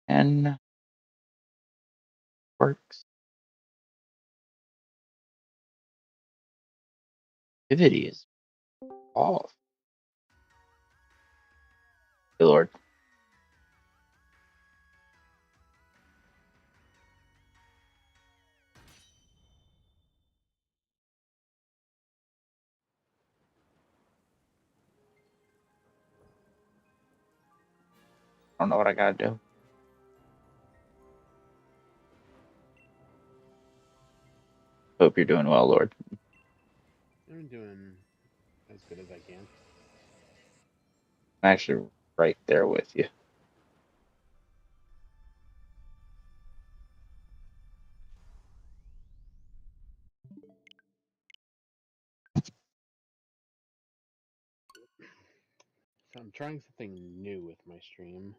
and works. Activity is off. Good Lord. I don't know what I gotta do. Hope you're doing well, Lord. I'm doing as good as I can. I'm actually right there with you. So I'm trying something new with my stream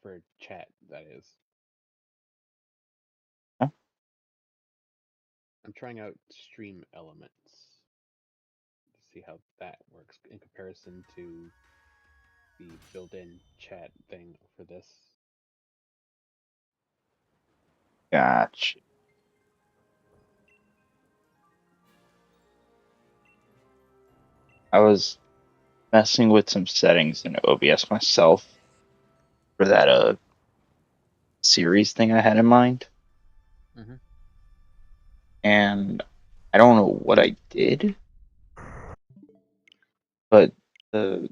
for chat, that is. Huh? I'm trying out stream elements to see how that works in comparison to the built-in chat thing for this. Gotcha. I was messing with some settings in OBS myself for that series thing I had in mind, Mm-hmm. and I don't know what I did, but the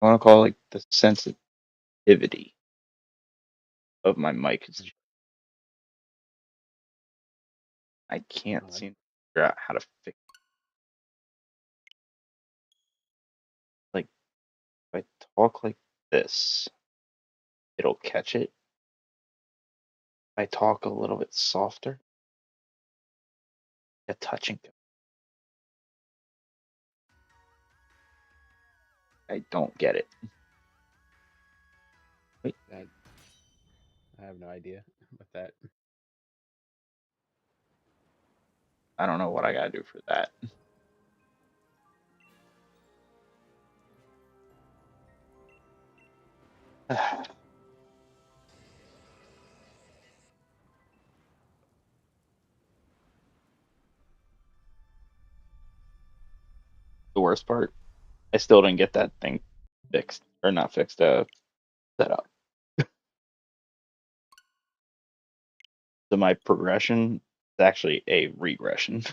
I want to call it like the sensitivity of my mic is I can't Odd. seem to figure out how to fix. Like if I talk like this, it'll catch it. If I talk a little bit softer, a touching. I don't get it. Wait, That I have no idea about that. I don't know what I gotta do for that. The worst part, I still didn't get that thing fixed or not fixed. Set up. So my progression is actually a regression.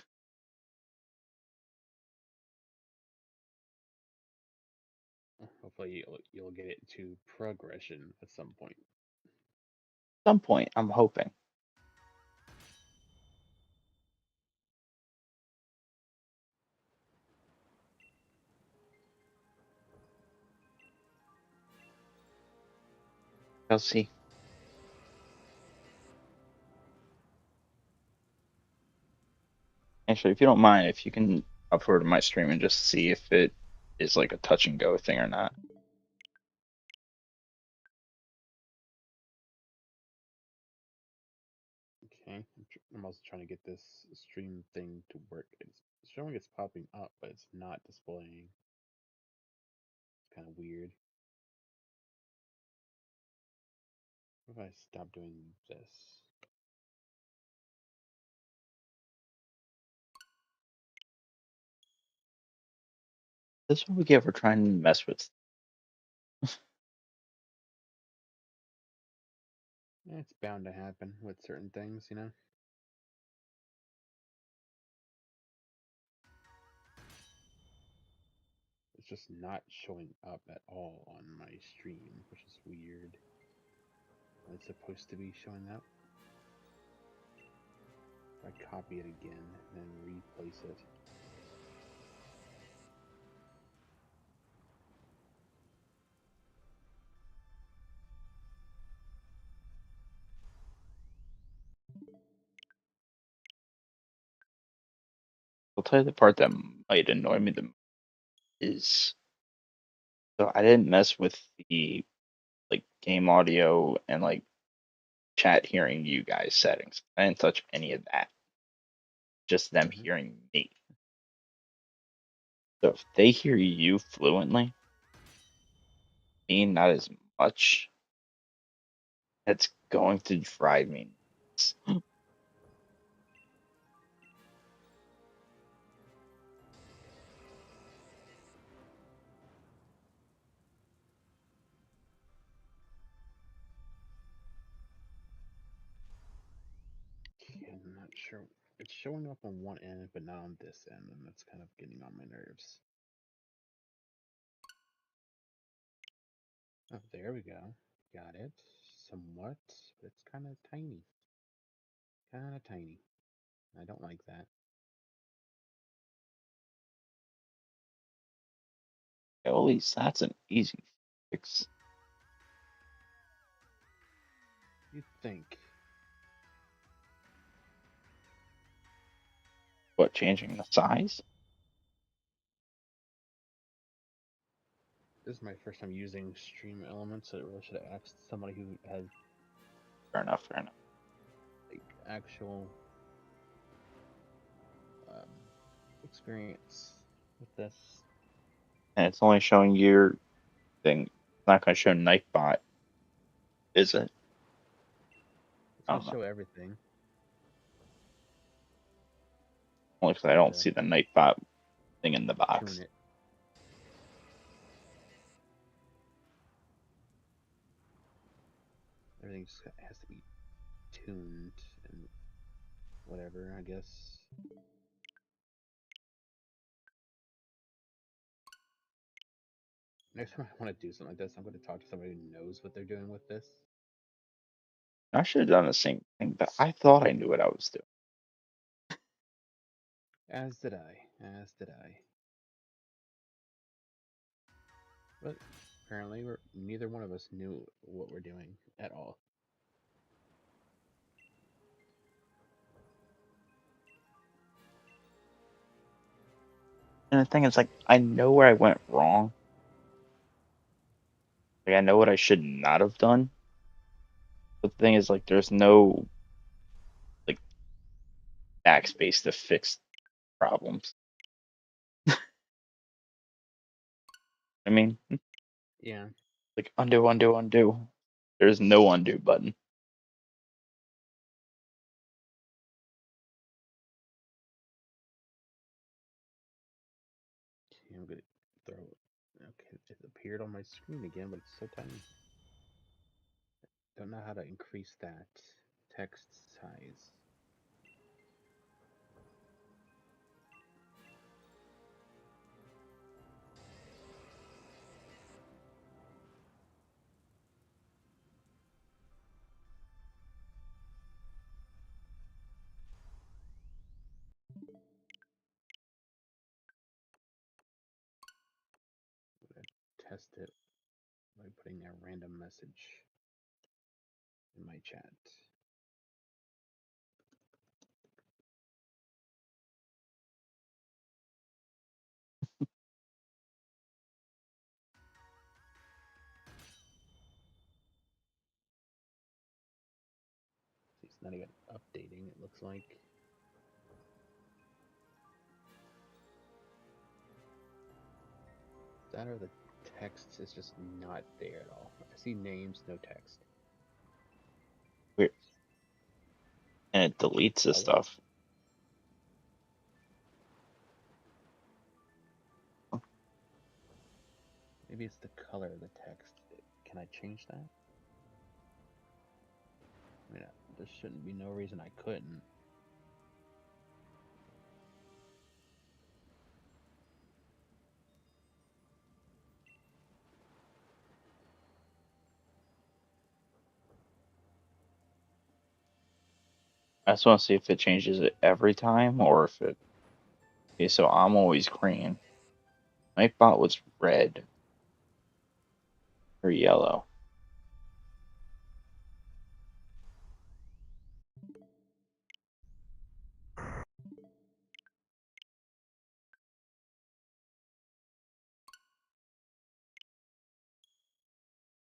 Hopefully you'll get it to progression at some point. At some point, I'm hoping. I'll see. Actually, if you don't mind, if you can upload to my stream and just see if it is like a touch and go thing or not. Okay, I'm also trying to get this stream thing to work. It's showing it's popping up, but it's not displaying. It's kind of weird. What if I stop doing this? This is what we get for trying to mess with. It's bound to happen with certain things, you know? It's just not showing up at all on my stream, which is weird. It's supposed to be showing up. If I copy it again, then replace it. I'll tell you the part that might annoy me the most is so I didn't mess with the like game audio and like chat hearing you guys settings. I didn't touch any of that. Just them Mm-hmm. hearing me. So if they hear you fluently, me not as much, It's going to drive me nuts. Yeah, I'm not sure. It's showing up on one end, but not on this end, and that's kind of getting on my nerves. Oh, there we go. Got it. Somewhat, but it's kind of tiny. Kind of tiny. I don't like that. At least that's an easy fix. You'd think. What, changing the size? This is my first time using Stream Elements, so I really should have asked somebody who has Fair enough, fair enough. like actual um, experience with this. And it's only showing your thing. It's not going to show Nightbot, is it? It's I gonna don't know. show everything. Only because Just I have don't to see the Nightbot thing in the tune box. it. Everything just has to be tuned and whatever, I guess. Next time I want to do something like this, I'm going to talk to somebody who knows what they're doing with this. I should have done the same thing, but I thought I knew what I was doing. As did I. As did I. But apparently, neither one of us knew what we're doing at all. And the thing is, like, I know where I went wrong. Like, I know what I should not have done. But the thing is, like, there's no, like, backspace to fix problems. I mean, Yeah. like, undo, undo, undo. There's no undo button. I'm going to throw it. Okay, it appeared on my screen again, but it's so tiny. Don't know how to increase that text size. I'm going to test it by putting a random message in my chat. It's not even updating, it looks like. That or the text is just not there at all. I see names, no text. Weird. And it Maybe deletes the the color. stuff. Maybe it's the color of the text. Can I change that? I mean, there shouldn't be no reason I couldn't. I just want to see if it changes it every time or if it. Okay, so I'm always green. Nightbot was red or yellow.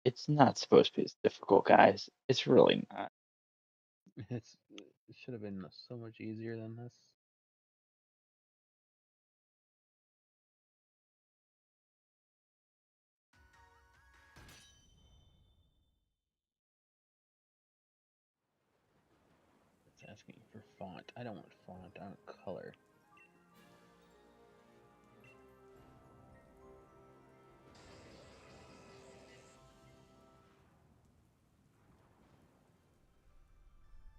It's not supposed to be as difficult, guys. It's really not. It should have been so much easier than this. asking for font. I don't want font. I want color.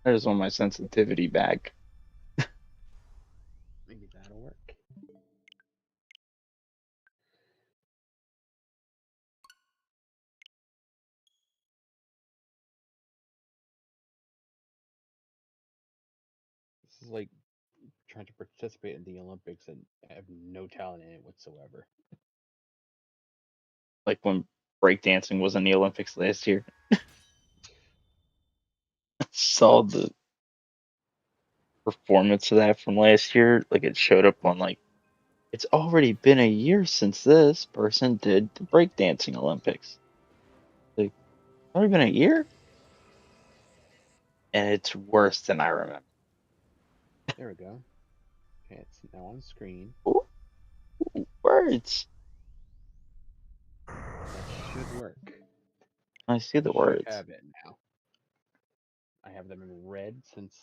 I just want my sensitivity back. Maybe that'll work. This is like trying to participate in the Olympics and have no talent in it whatsoever. Like when breakdancing was in the Olympics last year. Saw the performance of that from last year. Like it showed up on like it's already been a year since this person did the breakdancing Olympics. Like already been a year, and it's worse than I remember. There we go. Okay, it's now on screen. Ooh, words. That should work. I see I the should words. have it now. I have them in red since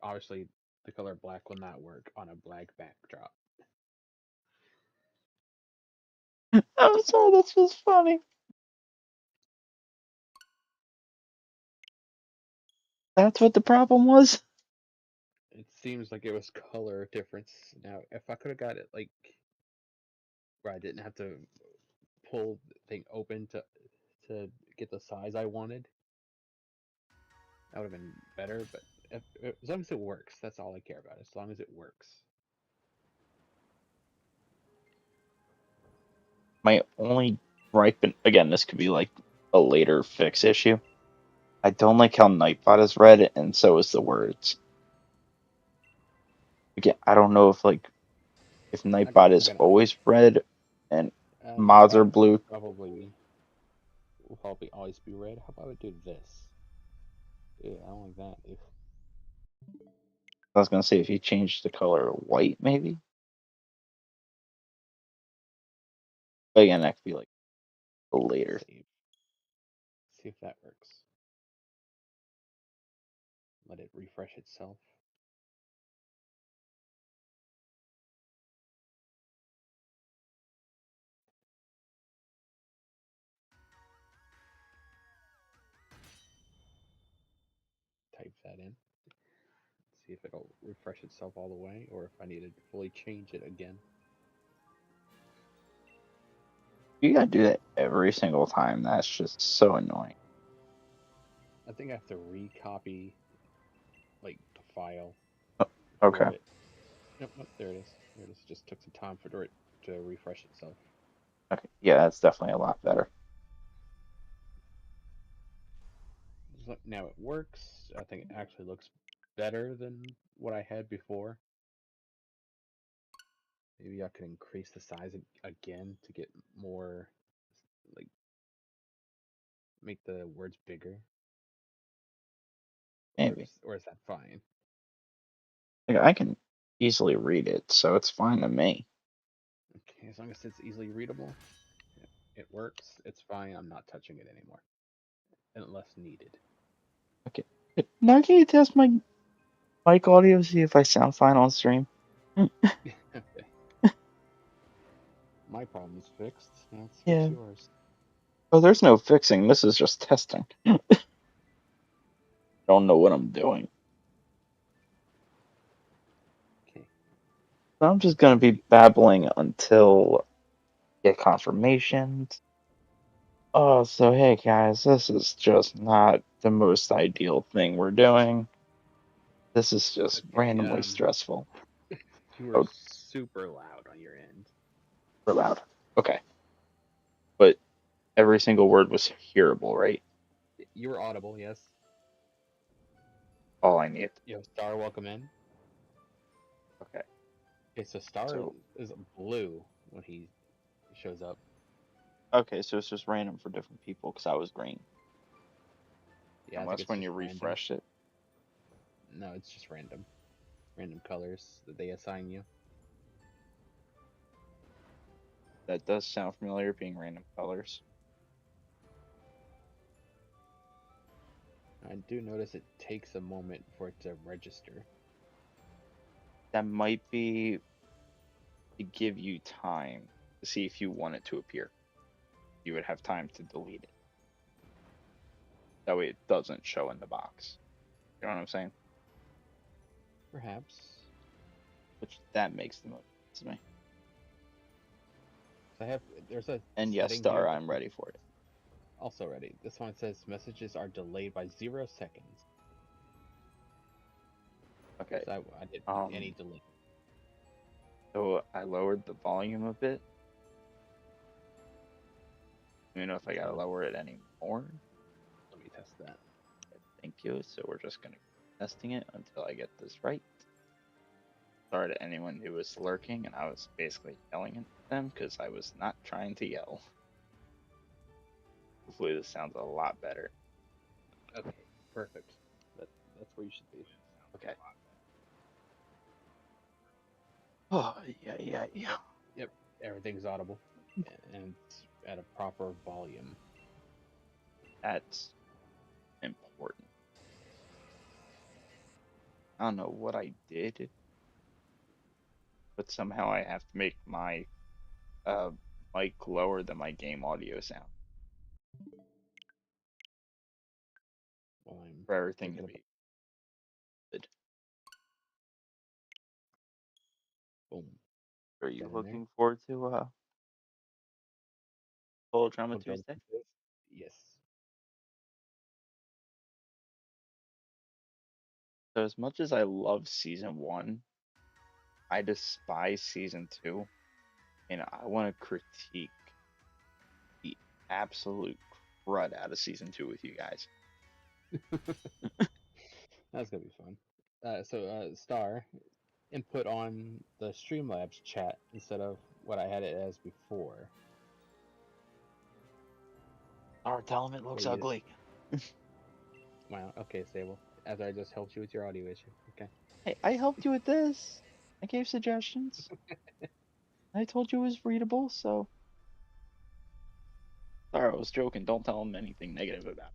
obviously the color black will not work on a black backdrop. I'm sorry, that's just funny. That's what the problem was. It seems like it was color difference. Now, if I could have got it like where I didn't have to pull the thing open to get the size I wanted, that would have been better. But as long as it works, that's all I care about. As long as it works. My only gripe, and again, this could be like a later fix issue. I don't like how Nightbot is read, and so is the words. Again, I don't know if Nightbot I'm is gonna always red and mods are Nightbot blue. probably will probably always be red. How about we do this? Ew, I don't like that. Ew. I was gonna say if you change the color to white, maybe. But again, that could be like a later. Save. See if that works. Let it refresh itself. Type that in. See if it'll refresh itself all the way, or if I need to fully change it again. You gotta do that every single time. That's just so annoying. I think I have to recopy like the file Okay. for it. Nope, nope, there it is. There it is. Just took some time for it to refresh itself. Okay. Yeah, that's definitely a lot better. Now it works. I think it actually looks better than what I had before. Maybe I could increase the size again to get more, like, make the words bigger. Maybe. Or is that fine? Like I can easily read it, so it's fine to me. Okay, as long as it's easily readable, it works. It's fine. I'm not touching it anymore unless needed. Okay. Now can you test my mic audio, see if I sound fine on stream? Okay, my problem's fixed. Now let's fix Yeah. yours. Oh, there's no fixing. This is just testing. Don't know what I'm doing. Okay, So I'm just let's gonna be see. babbling until I get confirmations. Oh, so hey guys, this is just not the most ideal thing we're doing. This is just Okay, randomly stressful. you were Oh, super loud on your end. we're loud. Okay, but every single word was hearable, right? You were audible, yes. All I need. You have Star welcome in. Okay, Okay, so Star so is blue when he shows up. so it's just random for different people because I was green. Yeah, I think Unless it's when just you random. refresh it, No, it's just random. Random colors that they assign you. that does sound familiar, being random colors. I do notice it takes a moment for it to register. That might be to give you time to see if you want it to appear. You would have time to delete it. That way it doesn't show in the box. You know what I'm saying? Perhaps. Which that makes the most sense to me. So there's a And yes, setting here Star, that I'm ready for it. also ready. This one says messages are delayed by 0 seconds. Okay. So I didn't need any Um, delay. so I lowered the volume a bit. Let me know if I gotta So lower it any more. let me test that. Thank you. So we're just gonna keep testing it until I get this right. Sorry to anyone who was lurking and I was basically yelling at them because I was not trying to yell. Hopefully this sounds a lot better. Okay, perfect. That, that's where you should be. Okay. Oh yeah. Yep, everything's audible and it's at a proper volume. That's important. I don't know what I did, but somehow I have to make my uh mic lower than my game audio sound While I'm for everything to thinking about be good. boom, Are put you that in there. looking forward to Full Drama Hope drama Tuesday? Tuesdays. Yes. So as much as I love season one, I despise season two, and I want to critique the absolute crud out of season two with you guys. That's gonna be fun. Star, input on the Streamlabs chat instead of what I had it as before. Our tell him it What looks do you? ugly. Wow. Okay, Sable. As I just helped you with your audio issue. Okay. Hey, I helped you with this. I gave suggestions. I told you it was readable, so sorry, I was joking. Don't tell him anything negative about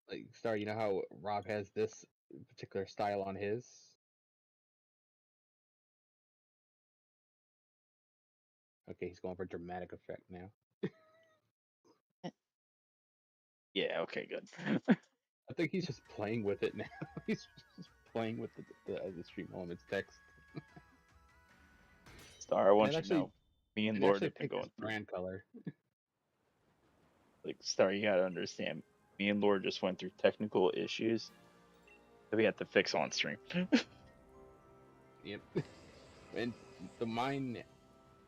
Like Star, you know how Rob has this particular style on his? Okay, he's going for dramatic effect now. it. Yeah, okay, good. I think he's just playing with it now. He's just playing with the Stream Elements text. Star, I And want you to know, me and it Lord actually have been picked his going through brand color. like Star, you gotta understand. Me and Lord just went through technical issues that we had to fix on stream. Yep. And the mine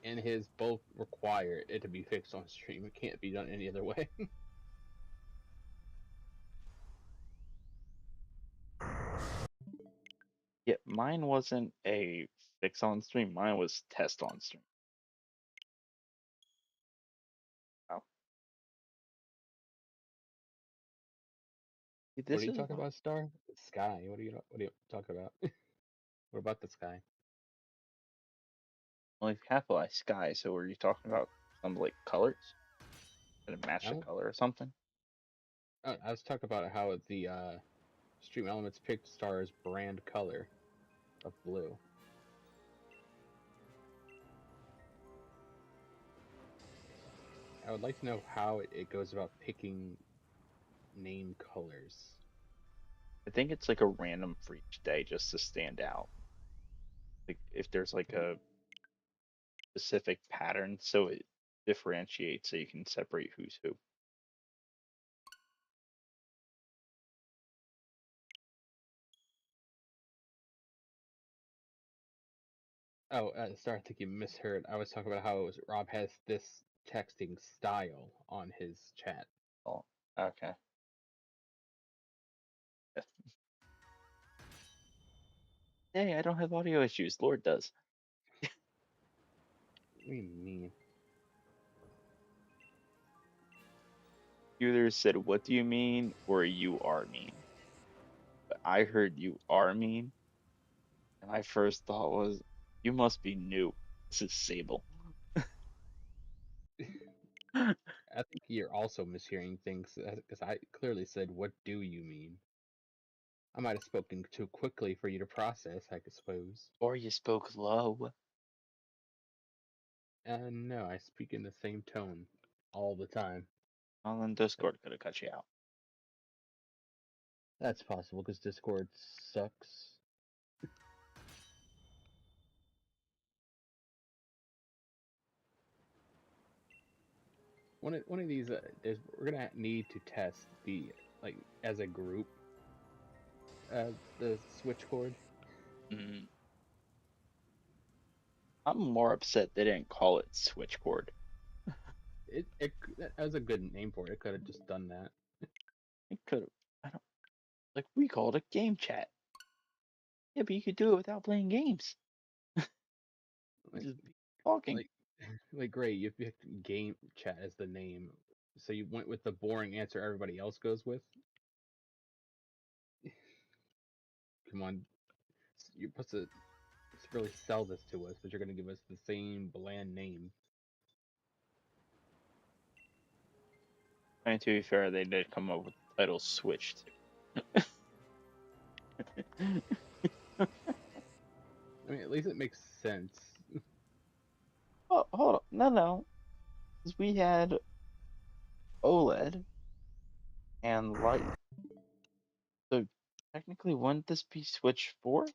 and his both require it to be fixed on stream. It can't be done any other way. Yeah, mine wasn't a fix on stream. Mine was test on stream. Wow. What are This you is talking about, Star? Sky. What are you talking about? What about the sky? only capitalized sky. So were you talking about some like colors? Did it match the Oh, color or something? I was talking about how the Stream Elements picked Star's brand color of blue. I would like to know how it goes about picking name colors. I think it's like a random for each day just to stand out. Like if there's like a specific pattern, so it differentiates so you can separate who's who. Oh, sorry, I think you misheard. I was talking about how Rob has this texting style on his chat. Oh, okay. Hey, I don't have audio issues. Lord does. What do you mean? You either said, "What do you mean?" or "You are mean." But I heard "You are mean," and my first thought was, "You must be new." This is Sable. I think you're also mishearing things because I clearly said, "What do you mean?" I might have spoken too quickly for you to process, I suppose. Or you spoke low. No, I speak in the same tone all the time. Well, then Discord could have cut you out. That's possible because Discord sucks. One of these, we're gonna need to test the like as a group, the switch cord. Mm, I'm more upset they didn't call it Switchcord. That was a good name for it. It could have just done that. It could have. I don't like. We called it game chat. Yeah, but you could do it without playing games. Like Just be talking. like like great, you picked game chat as the name, so you went with the boring answer everybody else goes with. Come on, you're supposed to really sell this to us, but you're gonna give us the same bland name. I mean, to be fair, they did come up with the title Switch too. I mean, at least it makes sense. Oh, hold on. No, no. 'Cause we had OLED and light. So technically, wouldn't this be Switch 4?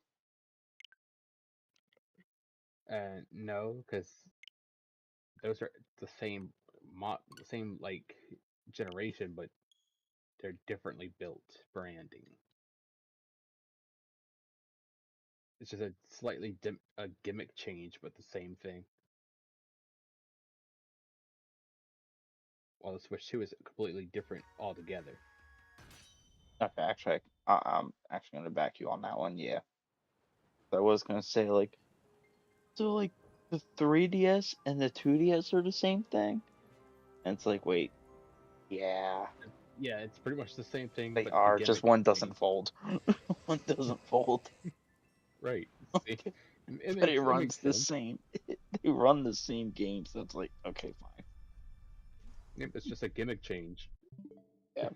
No, because those are the same same like generation, but they're differently built branding. It's just a slightly a gimmick change, but the same thing. While the Switch 2 is completely different altogether. Okay, actually, I'm actually gonna back you on that one. Yeah, I was gonna say so like the 3DS and the 2DS are the same thing, and it's like, wait, yeah, Yeah, it's pretty much the same thing, they but the are. Just gimmick one doesn't changed. fold. One doesn't fold, Right. See, okay, but it it makes runs the sense. same. They run the same game, so it's like, okay, fine. Yep, it's just a gimmick change. Yeah.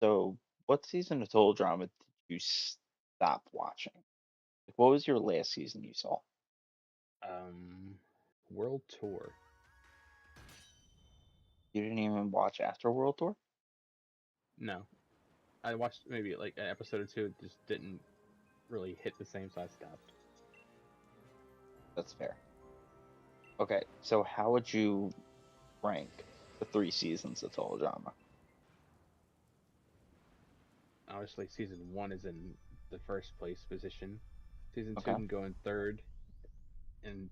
So, what season of Total Drama did you stop watching? Like, what was your last season you saw? Um, World Tour. You didn't even watch after World Tour? No, I watched maybe like an episode or two. It just didn't really hit the same, so I stopped. That's fair. Okay, so how would you rank the 3 seasons of Total Drama? Obviously, season one is in the first place position. Season two Okay, can go in third, and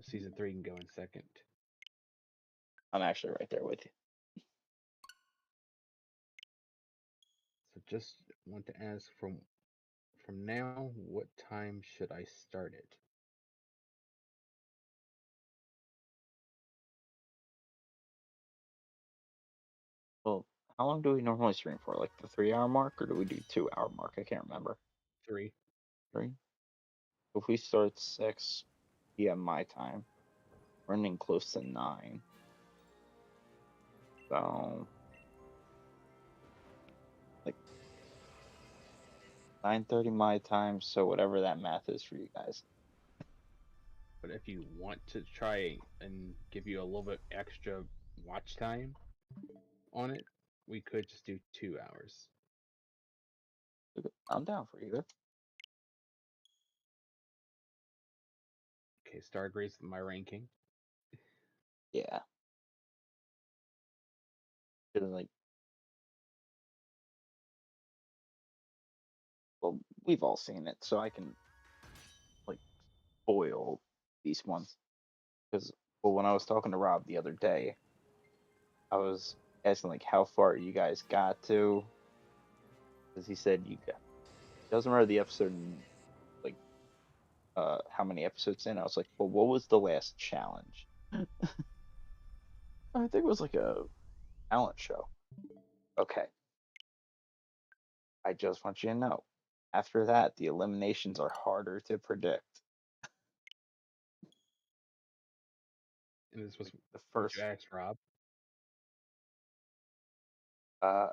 season three can go in second. I'm actually right there with you. So just want to ask from now, what time should I start it? Well, how long do we normally stream for? Like the 3 hour mark, or do we do 2 hour mark? I can't remember. 3. 3? If we start at 6 p.m. my time, we're ending close to 9. So, like 9:30 my time, so whatever that math is for you guys. But if you want to try and give you a little bit extra watch time on it, we could just do 2 hours. I'm down for either. Okay, Star agrees with my ranking. Yeah. 'Cause, like, well, we've all seen it, so I can like spoil these ones. Because, well, when I was talking to Rob the other day, I was asking like how far you guys got to, because he said you got doesn't remember the episode and like how many episodes in. I was like, well, what was the last challenge? I think it was like a talent show. Okay, I just want you to know. After that, the eliminations are harder to predict. And this was Like the what you first, asked Rob. uh,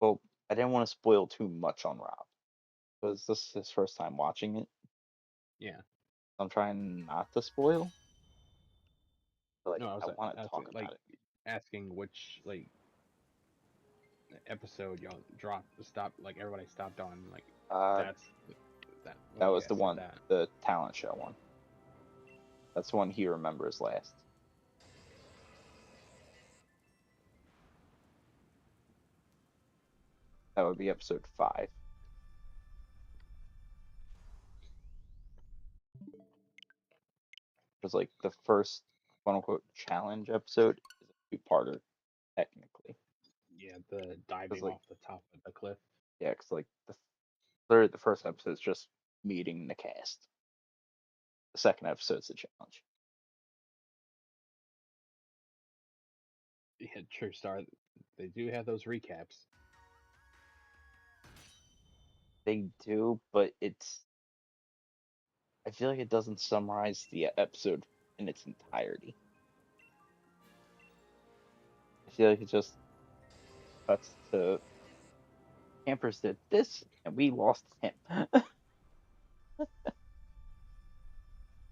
well, I didn't want to spoil too much on Rob because this is his first time watching it. Yeah. I'm trying not to spoil, but like No, I I was want to talk asking about it. asking which episode y'all dropped stop like everybody stopped on Uh, that's that that when you was the guys said one, that. the talent show one. That's the one he remembers last. That would be episode 5. It was like the first quote unquote challenge episode is a two-parter technically. Yeah, the Because diving like off the top of the cliff. yeah, because like the first episode is just meeting the cast. The second episode's the challenge. Yeah, True Star. They do have those recaps. They do, but I feel like it doesn't summarize the episode in its entirety. I feel like it just cuts to campers did this and we lost him.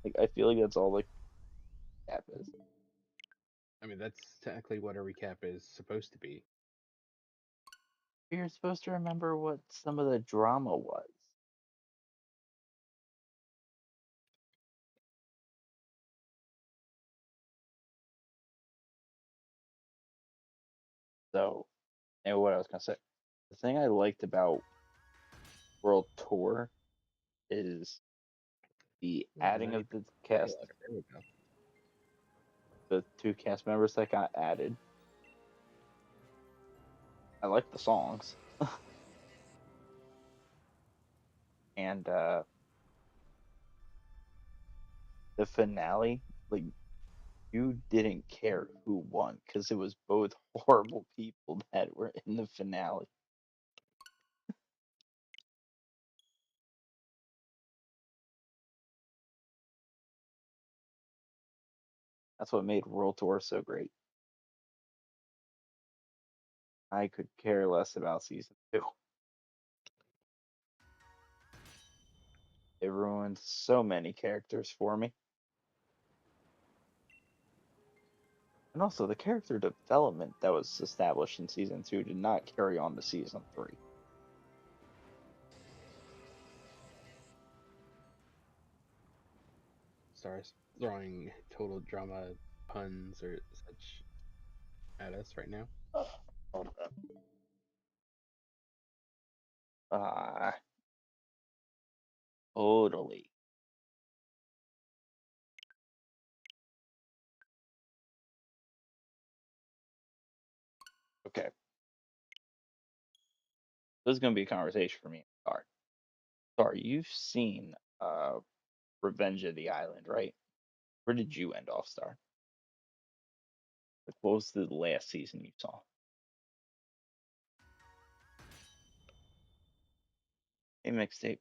Like I feel like that's all like cap is. I mean, that's technically what a recap is supposed to be. You're supposed to remember what some of the drama was. So, and what I was gonna say, the thing I liked about World Tour is the Oh, adding not of even the cast, dialogue. There we go. the two cast members that got added. I like the songs, and the finale, like you didn't care who won because it was both horrible people that were in the finale. That's what made World Tour so great. I could care less about season 2. It ruined so many characters for me. And also, the character development that was established in season 2 did not carry on to season 3. Stars throwing total drama puns or such at us right now. Hold up. Uh, totally. Okay, this is going to be a conversation for me and Star. Star, you've seen Revenge of the Island, right? Where did you end off, Star? Like, what was the last season you saw? A mixtape.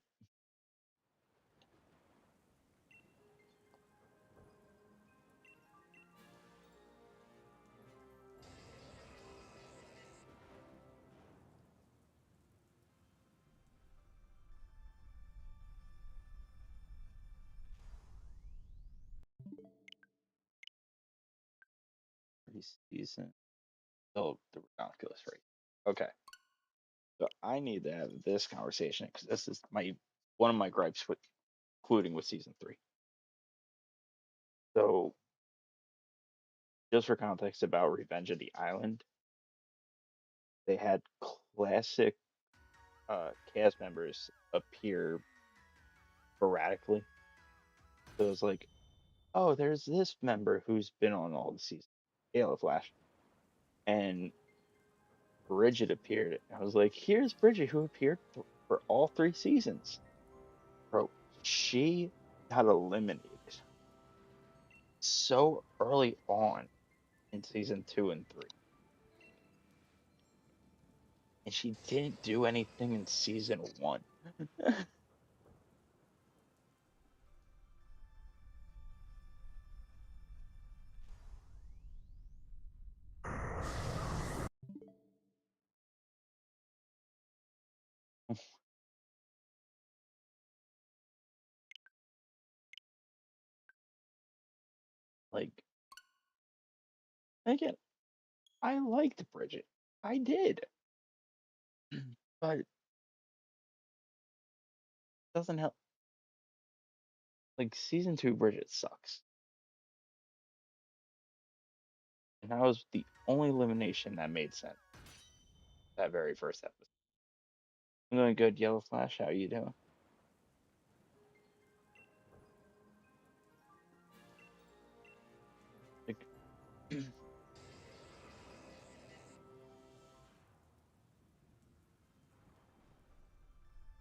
Season. Oh, the ridiculous rate. Okay, so I need to have this conversation because this is my one of my gripes with including with season 3. So, just for context about Revenge of the Island, they had classic cast members appear sporadically. So it was like, oh, there's this member who's been on all the seasons, Gala Flash, and Bridget appeared. I was like, here's Bridget who appeared for all 3 seasons. Bro, she got eliminated so early on in season 2 and 3, and she didn't do anything in season 1. Like, again, I liked Bridget. I did. But it doesn't help. Like, season 2 Bridget sucks. And that was the only elimination that made sense. That very first episode. I'm doing good, Yellow Flash. How you doing? Like,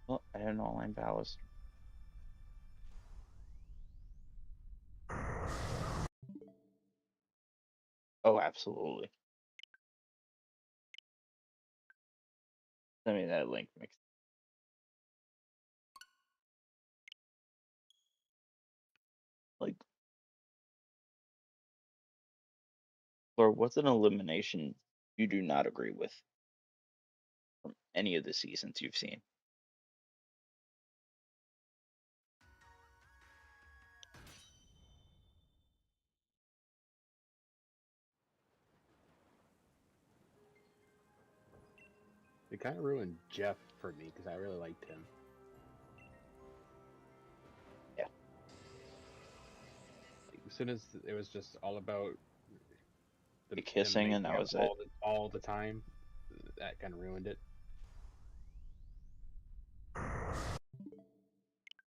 well, I had an online ballast. Oh, absolutely. Send me that link mix. Like, Lord, what's an elimination you do not agree with from any of the seasons you've seen? It kind of ruined Jeff for me because I really liked him. Yeah, Like, as soon as it was just all about the them kissing, and making that out was it. all the time, that kind of ruined it.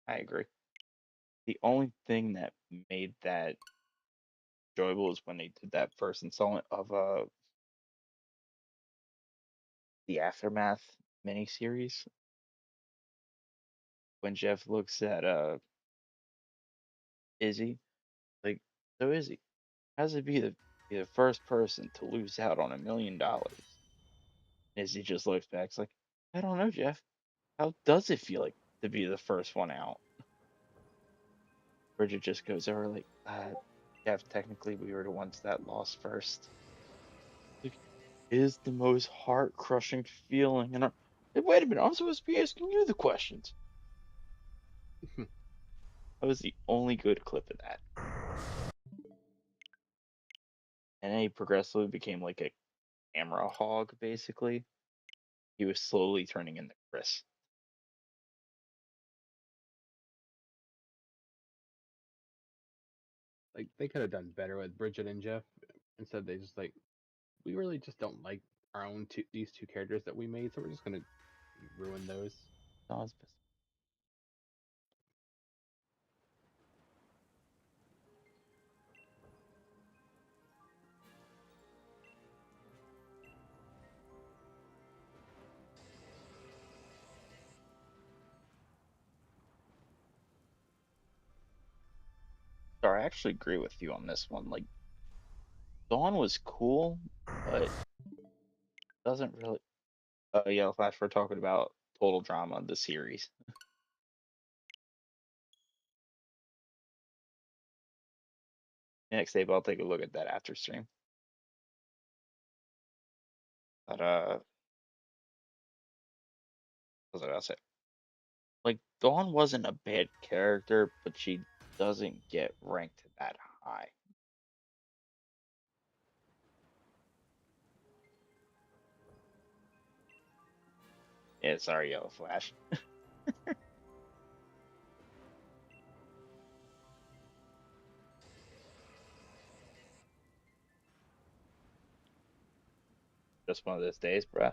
I agree. The only thing that made that enjoyable is when they did that first installment of the Aftermath miniseries. When Jeff looks at Izzy, like, so Izzy, how does it be the first person to lose out on $1 million? Izzy just looks back, it's like, I don't know, Jeff. How does it feel like to be the first one out? Bridget just goes over like, Jeff, technically we were the ones that lost first. Like, it is the most heart crushing feeling. And hey, wait a minute, I'm supposed to be asking you the questions. That was the only good clip of that. And then he progressively became like a camera hog, basically. He was slowly turning into Chris. Like they could have done better with Bridget and Jeff. Instead, they just like we really just don't like our own these two characters that we made, so we're just gonna ruin those. Dawn's best. Sorry, I actually agree with you on this one. Like, Dawn was cool, but doesn't really. Yellow Flash, we're talking about total drama, the series. Next tape, I'll take a look at that after stream. But what was I gonna say? Like, Dawn wasn't a bad character, but she doesn't get ranked that high. Yeah, sorry, Yellow Flash. Just one of those days, bruh.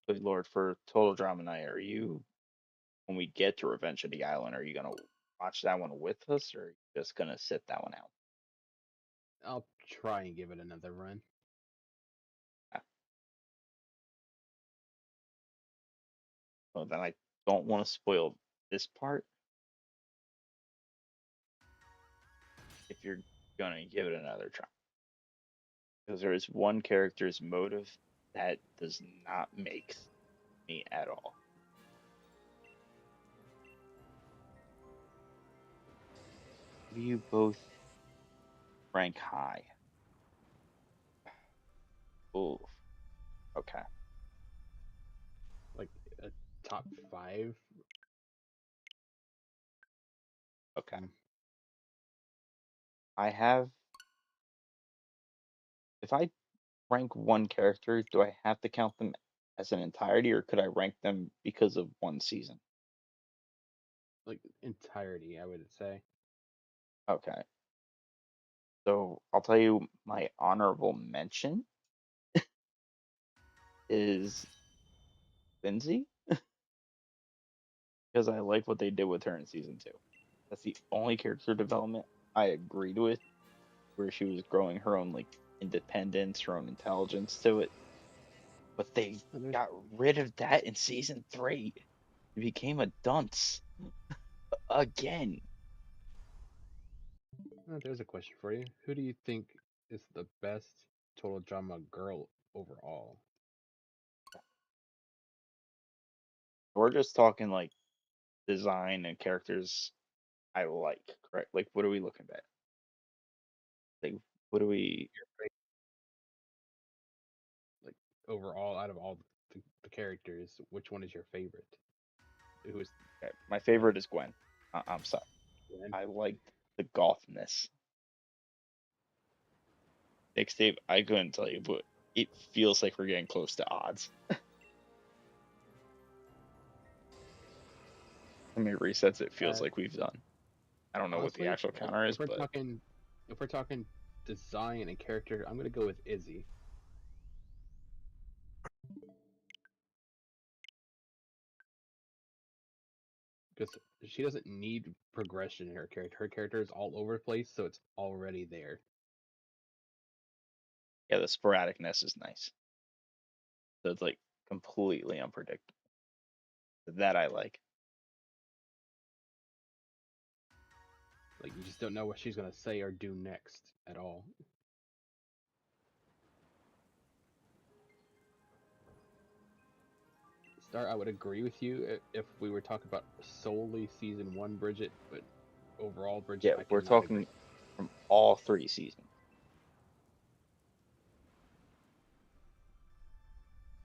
Good lord, for total drama night, are you, when we get to Revenge of the Island, are you gonna watch that one with us, or are you just gonna sit that one out? I'll try and give it another run. Ah, well, then I don't want to spoil this part if you're gonna give it another try. Because there is one character's motive that does not make me at all. Who do you both rank high? Ooh, okay, Like a top five. okay. Hmm. I have. If I rank one character, do I have to count them as an entirety, or could I rank them because of one season? Like entirety, I would say. Okay, so I'll tell you my honorable mention is Lindsay because I like what they did with her in season two. That's the only character development I agreed with, where she was growing her own like independence, her own intelligence to it. But they And there's got rid of that in season three. It became a dunce again. there's a question for you. Who do you think is the best total drama girl overall? We're just talking like design and characters I like, correct? Like, what are we looking at? Like, what do we? Like overall, out of all the characters, which one is your favorite? Who is Okay, my like favorite is Gwen. I'm sorry. Gwen? I liked the gothness. Mixtape, I couldn't tell you, but it feels like we're getting close to odds. How many resets it feels Uh, like we've done. I don't know what the Honestly, actual like counter is, but if we're talking design and character, I'm gonna go with Izzy because she doesn't need progression in her character. Her character is all over the place, so it's already there. yeah, the sporadicness is nice. So it's like completely unpredictable. That I like. Like you just don't know what she's gonna say or do next at all. Star, I would agree with you if we were talking about solely season one Bridget, but overall Bridget, Yeah, I we're cannot agree. talking from all three seasons.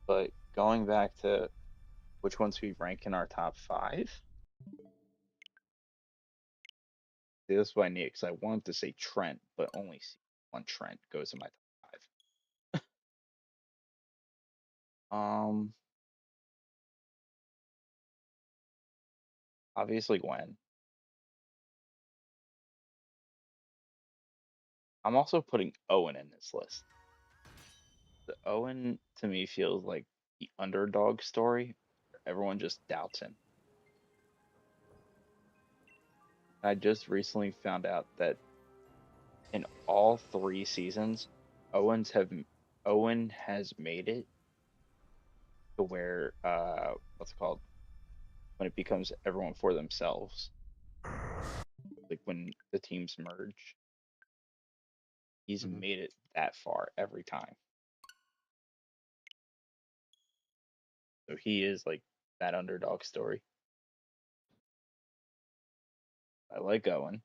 But going back to which ones we rank in our top five, see, this is what I need because I wanted to say Trent, but only one Trent goes in my top five. Obviously Gwen. I'm also putting Owen in this list. The Owen to me feels like the underdog story. Everyone just doubts him. I just recently found out that in all three seasons, Owens have Owen has made it to where what's it called when it becomes everyone for themselves. Like when the teams merge, he's Hmm. made it that far every time. So he is like that underdog story. I like Owen,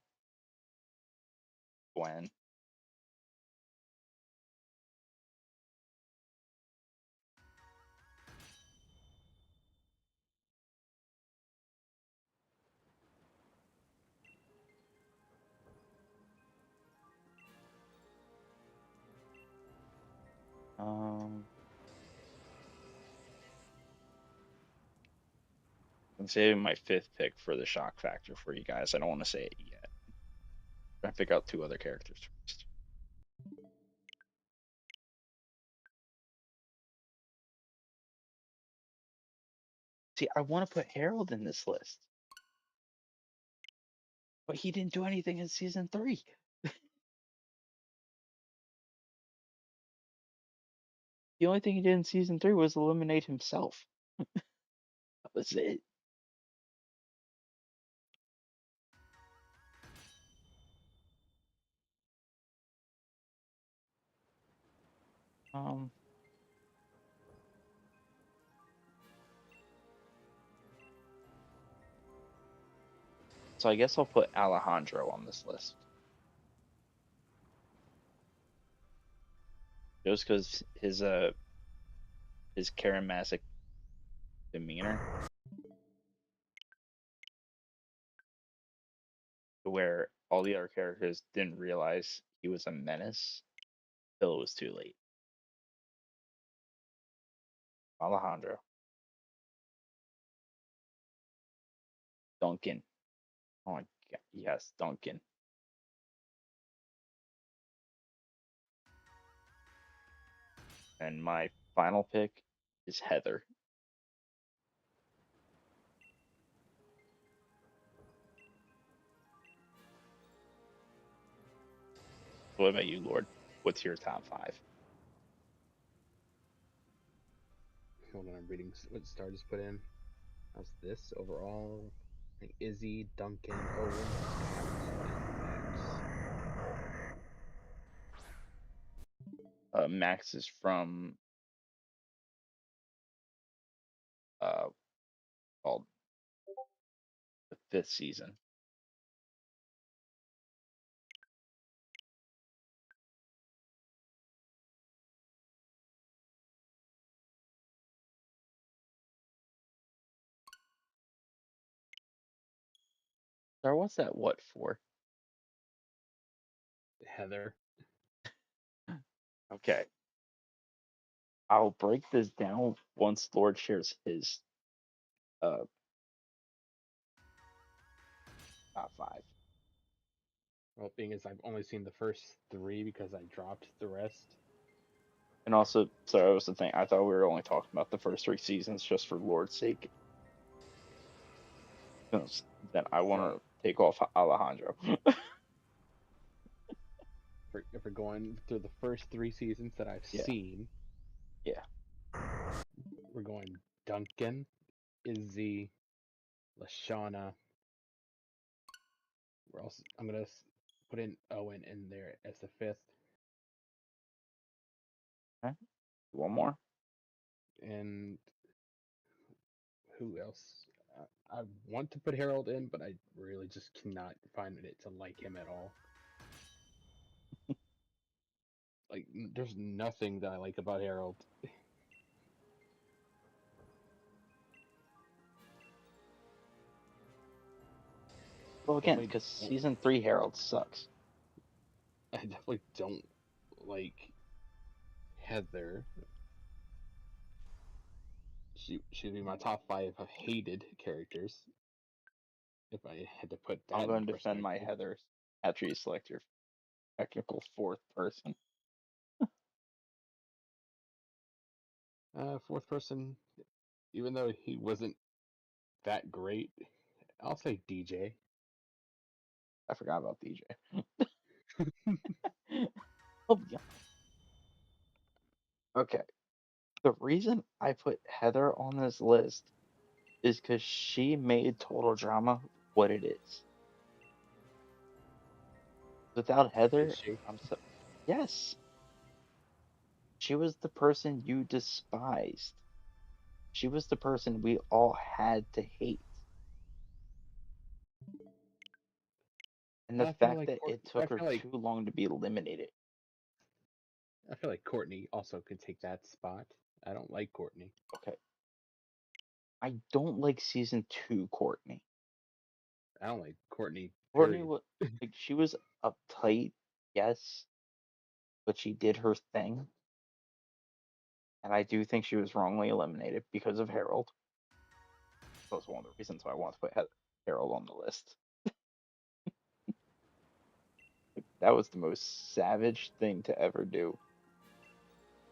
Gwen. Um, I'm saving my fifth pick for the shock factor for you guys. I don't want to say it yet. I'm trying to pick out two other characters first. See, I want to put Harold in this list, but he didn't do anything in season three. The only thing he did in season three was eliminate himself. That was it. Um, so I guess I'll put Alejandro on this list just because his charismatic demeanor, where all the other characters didn't realize he was a menace till it was too late. Alejandro, Duncan. Oh my God, yes, Duncan. And my final pick is Heather. What about you, Lord? What's your top five? Hold on, I'm reading what Star just put in. How's this overall? I think Izzy, Duncan, Owen, Caps, and Max. Max is from uh called the fifth season. Or what's that? What for? Heather. Okay, I'll break this down once Lord shares his uh top five. Well, being as I've only seen the first three because I dropped the rest. And also, sorry, that was the thing. I thought we were only talking about the first three seasons just for Lord's sake. 'Cause then I want So to take off Alejandro. if we're going through the first three seasons that I've Yeah, seen, yeah. we're going Duncan, Izzy, Lashana. We're also I'm gonna put in Owen in there as the fifth, Okay. One more. and who else? I want to put Harold in, but I really just cannot find it to like him at all. Like, there's nothing that I like about Harold. Well, again, Definitely because don't. season three Harold sucks. I definitely don't like Heather. She'd be my top five of hated characters if I had to put I'm that going into to defend my perspective. Heather after you select your technical fourth person. Fourth person, even though he wasn't that great, I'll say DJ. I forgot about DJ. Oh, yeah. Okay. The reason I put Heather on this list is because she made Total Drama what it is. Without Did Heather, she? I'm so yes, she was the person you despised. She was the person we all had to hate. And the I feel fact like that Court. it took her too long to be eliminated. I feel like Courtney also could take that spot. I don't like Courtney. Okay. I don't like season two Courtney. I don't like Courtney. Courtney Period. was like she was uptight, yes, but she did her thing. And I do think she was wrongly eliminated because of Harold. That's one of the reasons why I want to put Harold on the list. Like, that was the most savage thing to ever do.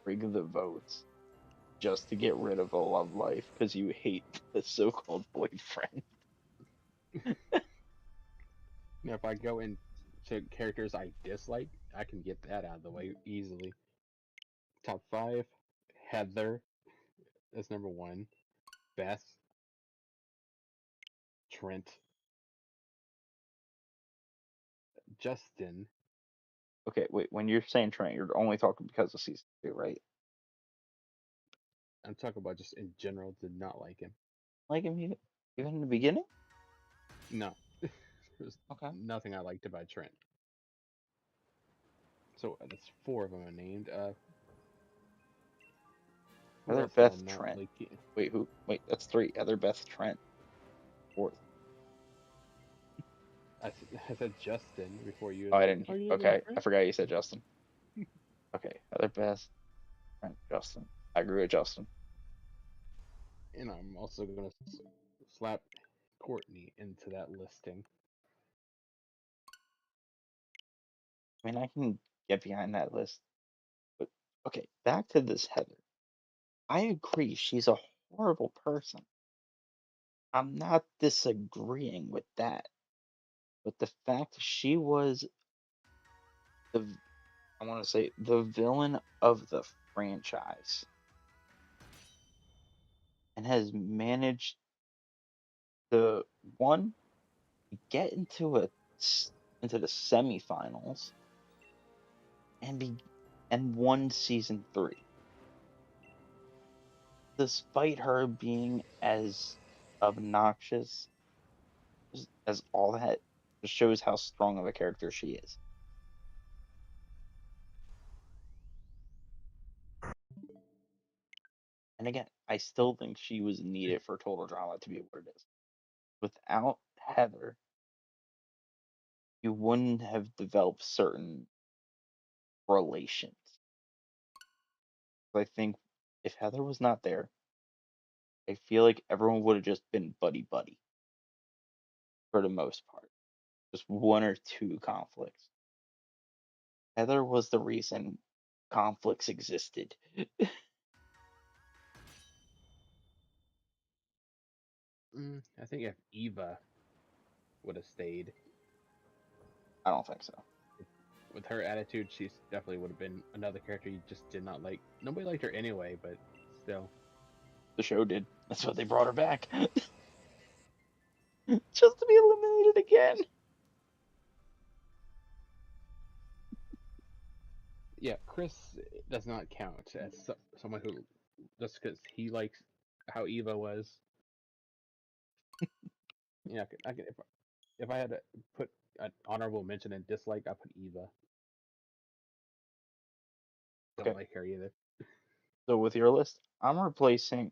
Rig the votes just to get rid of a love life because you hate the so-called boyfriend. Now, if I go into characters I dislike, I can get that out of the way easily. Top five: Heather is number one. Beth, Trent, Justin. Okay, wait. When you're saying Trent, you're only talking because of season two, right? I'm talking about just in general. Did not like him. Like him even in the beginning? No, there's Okay. nothing I liked about Trent. So that's four of them I named. Who Heather else did I Beth not Trent. like? Wait, who? Wait, that's three. Heather Beth Trent. Fourth. I said Justin before you were Oh, I like, didn't oh, hear. you didn't like Okay, I Trent? forgot you said Justin. Okay, Heather Beth Trent Justin. I agree with Justin. And I'm also gonna slap Courtney into that listing. I mean, I can get behind that list, but okay, back to this Heather. I agree, she's a horrible person. I'm not disagreeing with that, but the fact she was the, I want to say, the villain of the franchise and has managed to one get into the semifinals and be and won season 3 despite her being as obnoxious as all that. Just shows how strong of a character she is. And again, I still think she was needed for Total Drama to be what it is. Without Heather, you wouldn't have developed certain relations. I think if Heather was not there, I feel like everyone would have just been buddy buddy for the most part. Just one or two conflicts. Heather was the reason conflicts existed. I think if Eva would have stayed I don't think so. with her attitude, she definitely would have been another character you just did not like. Nobody liked her anyway, but still. The show did. That's what they brought her back. Just to be eliminated again. Yeah, Chris does not count as someone who just because he likes how Eva was. Yeah, if I had to put an honorable mention and dislike, I put Eva. Don't Okay, like her either. so with your list, I'm replacing.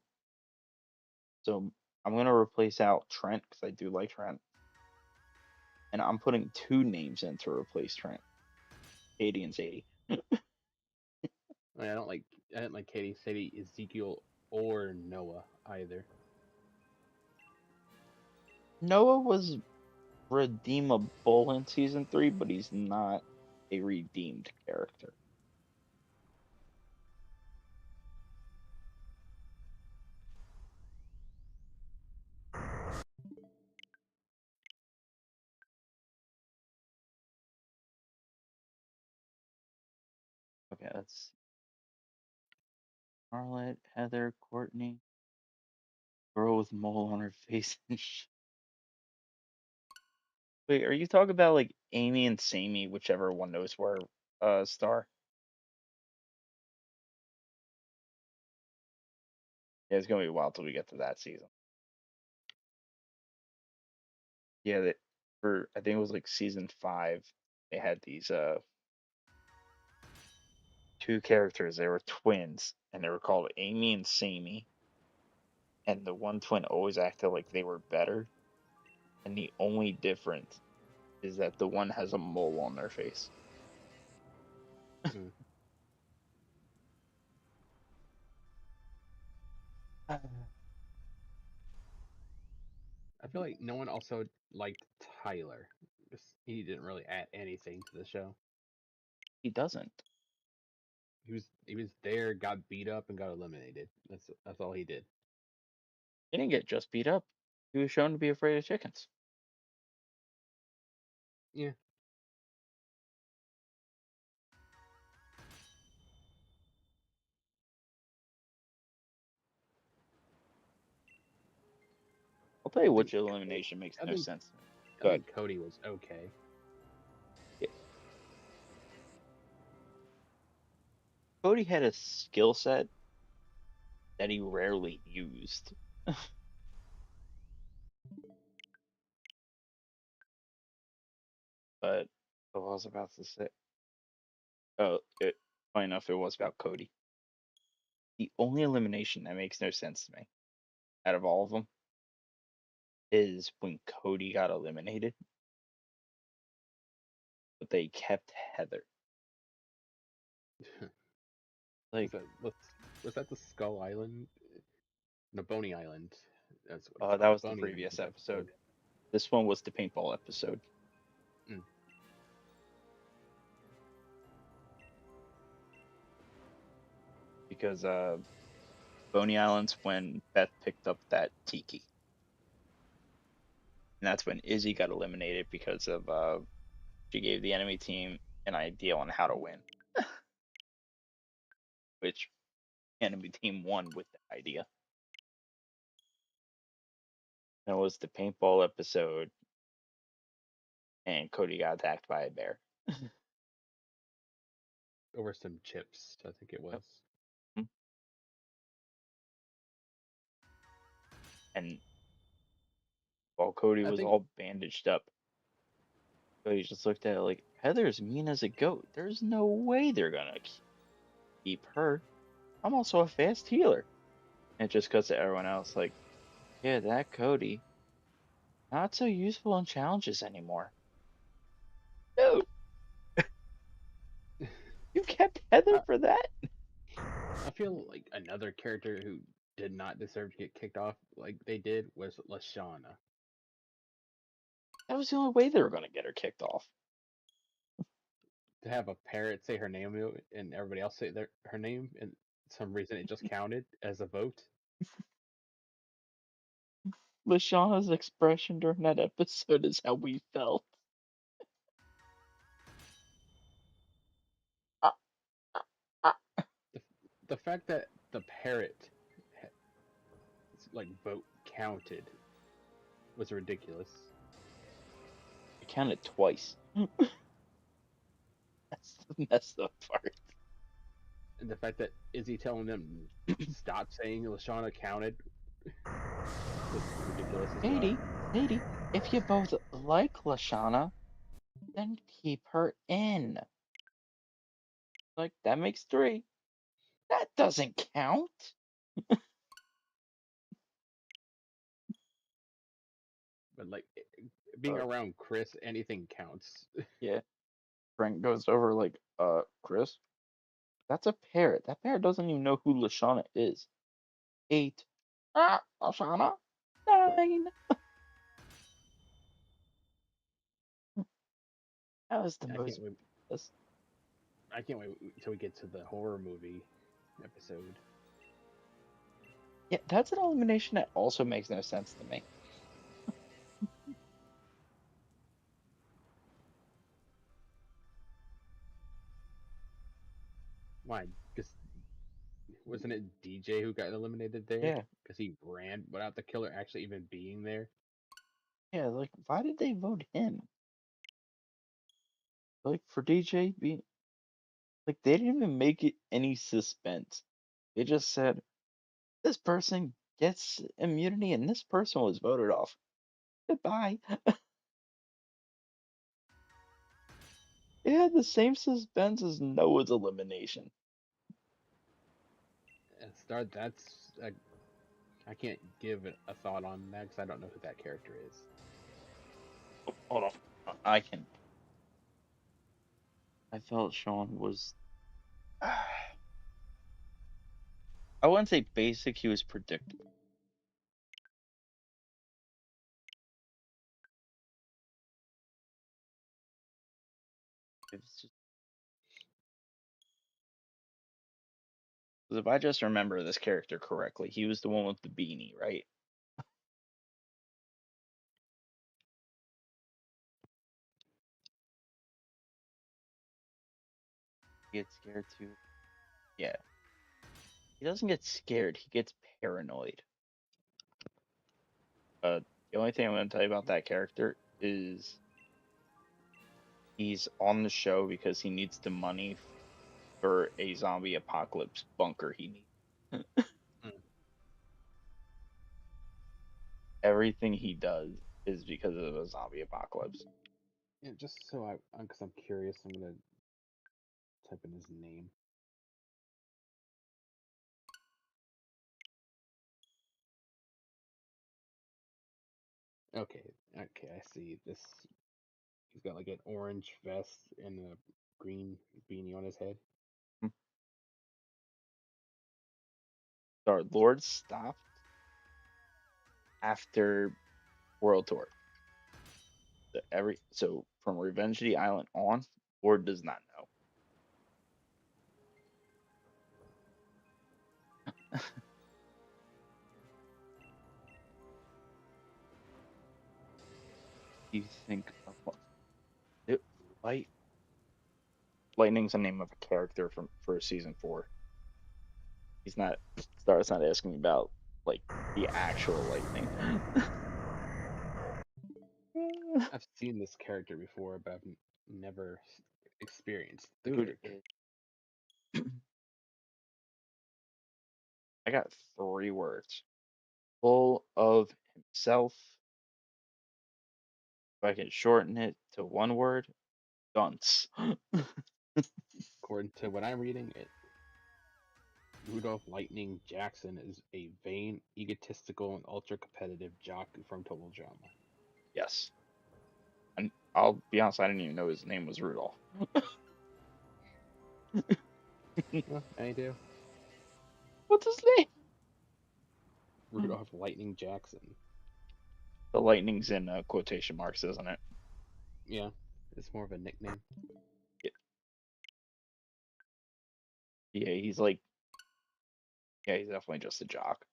So I'm gonna replace out Trent because I do like Trent, and I'm putting two names in to replace Trent, Katie and Sadie. I mean, I didn't like Katie, Sadie, Ezekiel, or Noah either. Noah was redeemable in season 3, but he's not a redeemed character. Okay, that's Charlotte, Heather, Courtney, girl with mole on her face. Wait, are you talking about like Amy and Sammy, whichever one knows where star? Yeah, it's gonna be a while till we get to that season. Yeah, that for I think it was like season 5, they had these two characters. They were twins, and they were called Amy and Sammy. And the one twin always acted like they were better, and the only difference is that the one has a mole on their face. Mm. I feel like no one also liked Tyler. He didn't really add anything to the show. He doesn't. He was there, got beat up, and got eliminated. That's all he did. He didn't get just beat up. He was shown to be afraid of chickens. Yeah, I'll tell you I think which elimination makes I no think sense to me. I Good. think Cody was okay. Cody had a skill set that he rarely used. But what was I about to say? Oh, funny enough, it was about Cody. The only elimination that makes no sense to me out of all of them is when Cody got eliminated, but they kept Heather. Was Like, that was that the Skull Island? No, Boney Island. That's what it's that called. The was the Boney previous Island episode. episode. This one was the paintball episode Mm. because Boney Island's when Beth picked up that tiki, and that's when Izzy got eliminated because of she gave the enemy team an idea on how to win, which enemy team won with the idea. And it was the paintball episode, and Cody got attacked by a bear. Over some chips, I think it Yep. was. And while Cody I was think all bandaged up, Cody just looked at it like, Heather's mean as a goat. There's no way they're gonna keep her. I'm also a fast healer. And it just cuts to everyone else like, yeah, that Cody, not so useful in challenges anymore. Dude, you kept Heather I, for that? I feel like another character who did not deserve to get kicked off like they did was Lashana. That was the only way they were gonna get her kicked off. To have a parrot say her name and everybody else say her name, and some reason it just counted as a vote. Lashana's expression during that episode is how we felt. Ah, ah, ah. The, the fact that the parrot like vote counted was ridiculous. It counted twice. That's the messed up part. And the fact that Izzy telling them stop saying Lashana counted was ridiculous as well. Sadie, if you both like Lashana, then keep her in. Like, that makes three. That doesn't count. But like being Uh, around Chris, anything counts. yeah. Frank goes over like, Chris, that's a parrot. That parrot doesn't even know who Lashana is. 8. Ah, Lashana. 9. That was the I most. can't wait. That's, I can't wait until we get to the horror movie episode. yeah, that's an elimination that also makes no sense to me. Why? Because wasn't it DJ who got eliminated there? Yeah, Because he ran without the killer actually even being there. yeah. Like, why did they vote him? Like, for DJ being like, they didn't even make it any suspense. They just said this person gets immunity and this person was voted off. Goodbye. It had the same suspense as Noah's elimination. And start. That's I can't give a thought on that because I don't know who that character is. Hold on. I can. I felt Sean was. I wouldn't say basic, he was predictable. It's just, 'cause if I just remember this character correctly, he was the one with the beanie, right? He gets scared too. Yeah. He doesn't get scared, he gets paranoid. The only thing I'm going to tell you about that character is he's on the show because he needs the money for a zombie apocalypse bunker he needs. everything he does is because of a zombie apocalypse. Yeah, just so because I'm curious, I'm gonna type in his name. Okay, okay, I see this. He's got like an orange vest and a green beanie on his head. Our Lord stopped after World Tour. So from Revenge of the Island on, Lord does not know. You think of what? It, light Lightning's the name of a character from for season 4. He's not Star's not asking me about like the actual lightning. I've seen this character before, but I've never experienced the Dude, character. I got 3 words. Full of himself. If I can shorten it to one word, dunce. According to what I'm reading, Rudolph Lightning Jackson is a vain, egotistical, and ultra-competitive jock from Total Drama. Yes. And I'll be honest, I didn't even know his name was Rudolph. Well, I do. What's his name? Rudolph Lightning Jackson. The lightning's in quotation marks, isn't it? Yeah, it's more of a nickname. Yeah, yeah, he's definitely just a jock.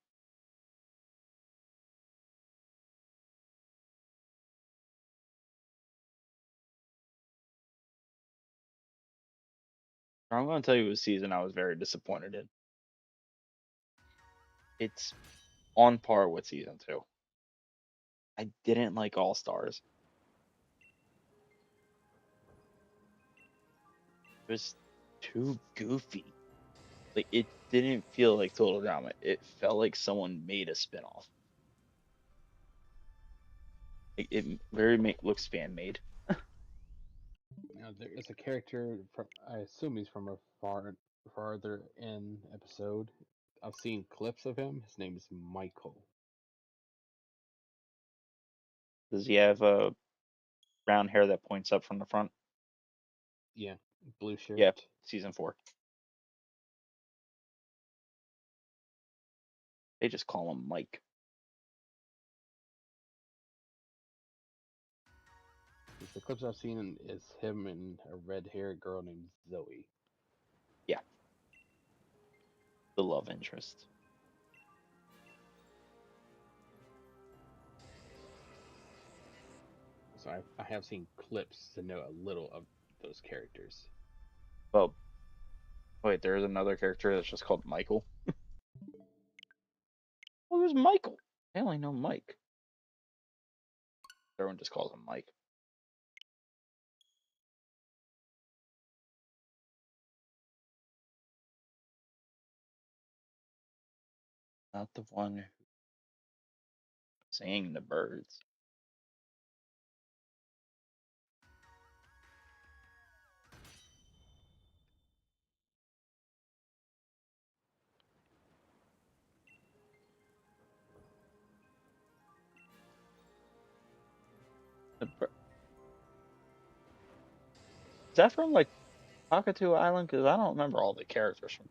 I'm going to tell you a season I was very disappointed in. It's on par with season 2. I didn't like All Stars. It was too goofy. Like it didn't feel like Total Drama. It felt like someone made a spinoff. It very looks fan made. Now there is a character from I assume he's from a farther in episode. I've seen clips of him. His name is Michael. Does he have brown hair that points up from the front? Yeah, blue Yeah, shirt. season 4. They just call him Mike. The clips I've seen is him and a red-haired girl named Zoe. Yeah, the love interest. So I have seen clips to know a little of those characters. Well, wait, there's another character that's just called Michael. Well, there's Michael. I only know Mike. Everyone just calls him Mike. Not the one who sang the birds. Is that from like Cockatoo Island? Because I don't remember all the characters from.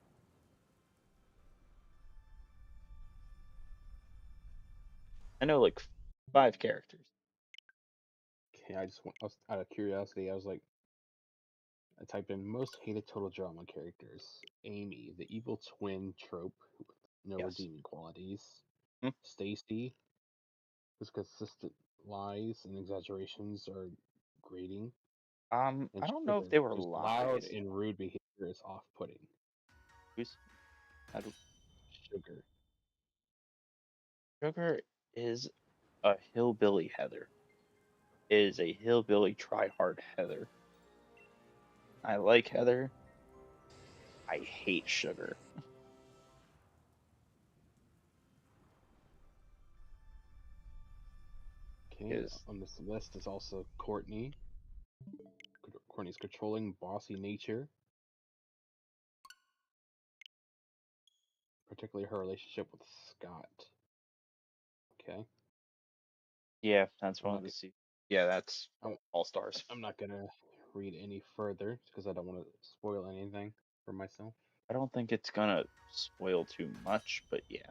I know like 5 characters. Okay, I was out of curiosity. I was like, I typed in most hated total drama characters. Amy, the evil twin trope with no Yes. redeeming qualities. Hmm? Stacy, whose consistent lies and exaggerations are grating. And I don't know if Sugar, they were whose loud lies. and rude behavior is off-putting. Who's I don't- Sugar. Sugar is a hillbilly Heather. Is a hillbilly try hard Heather. I like Heather. I hate Sugar. Okay, Because on this list is also Courtney. Courtney's controlling, bossy nature, particularly her relationship with Scott. Okay, yeah, that's I'm one of not. the yeah, that's I'm, All Stars. I'm not gonna read any further because I don't want to spoil anything for myself. I don't think it's gonna spoil too much, but yeah,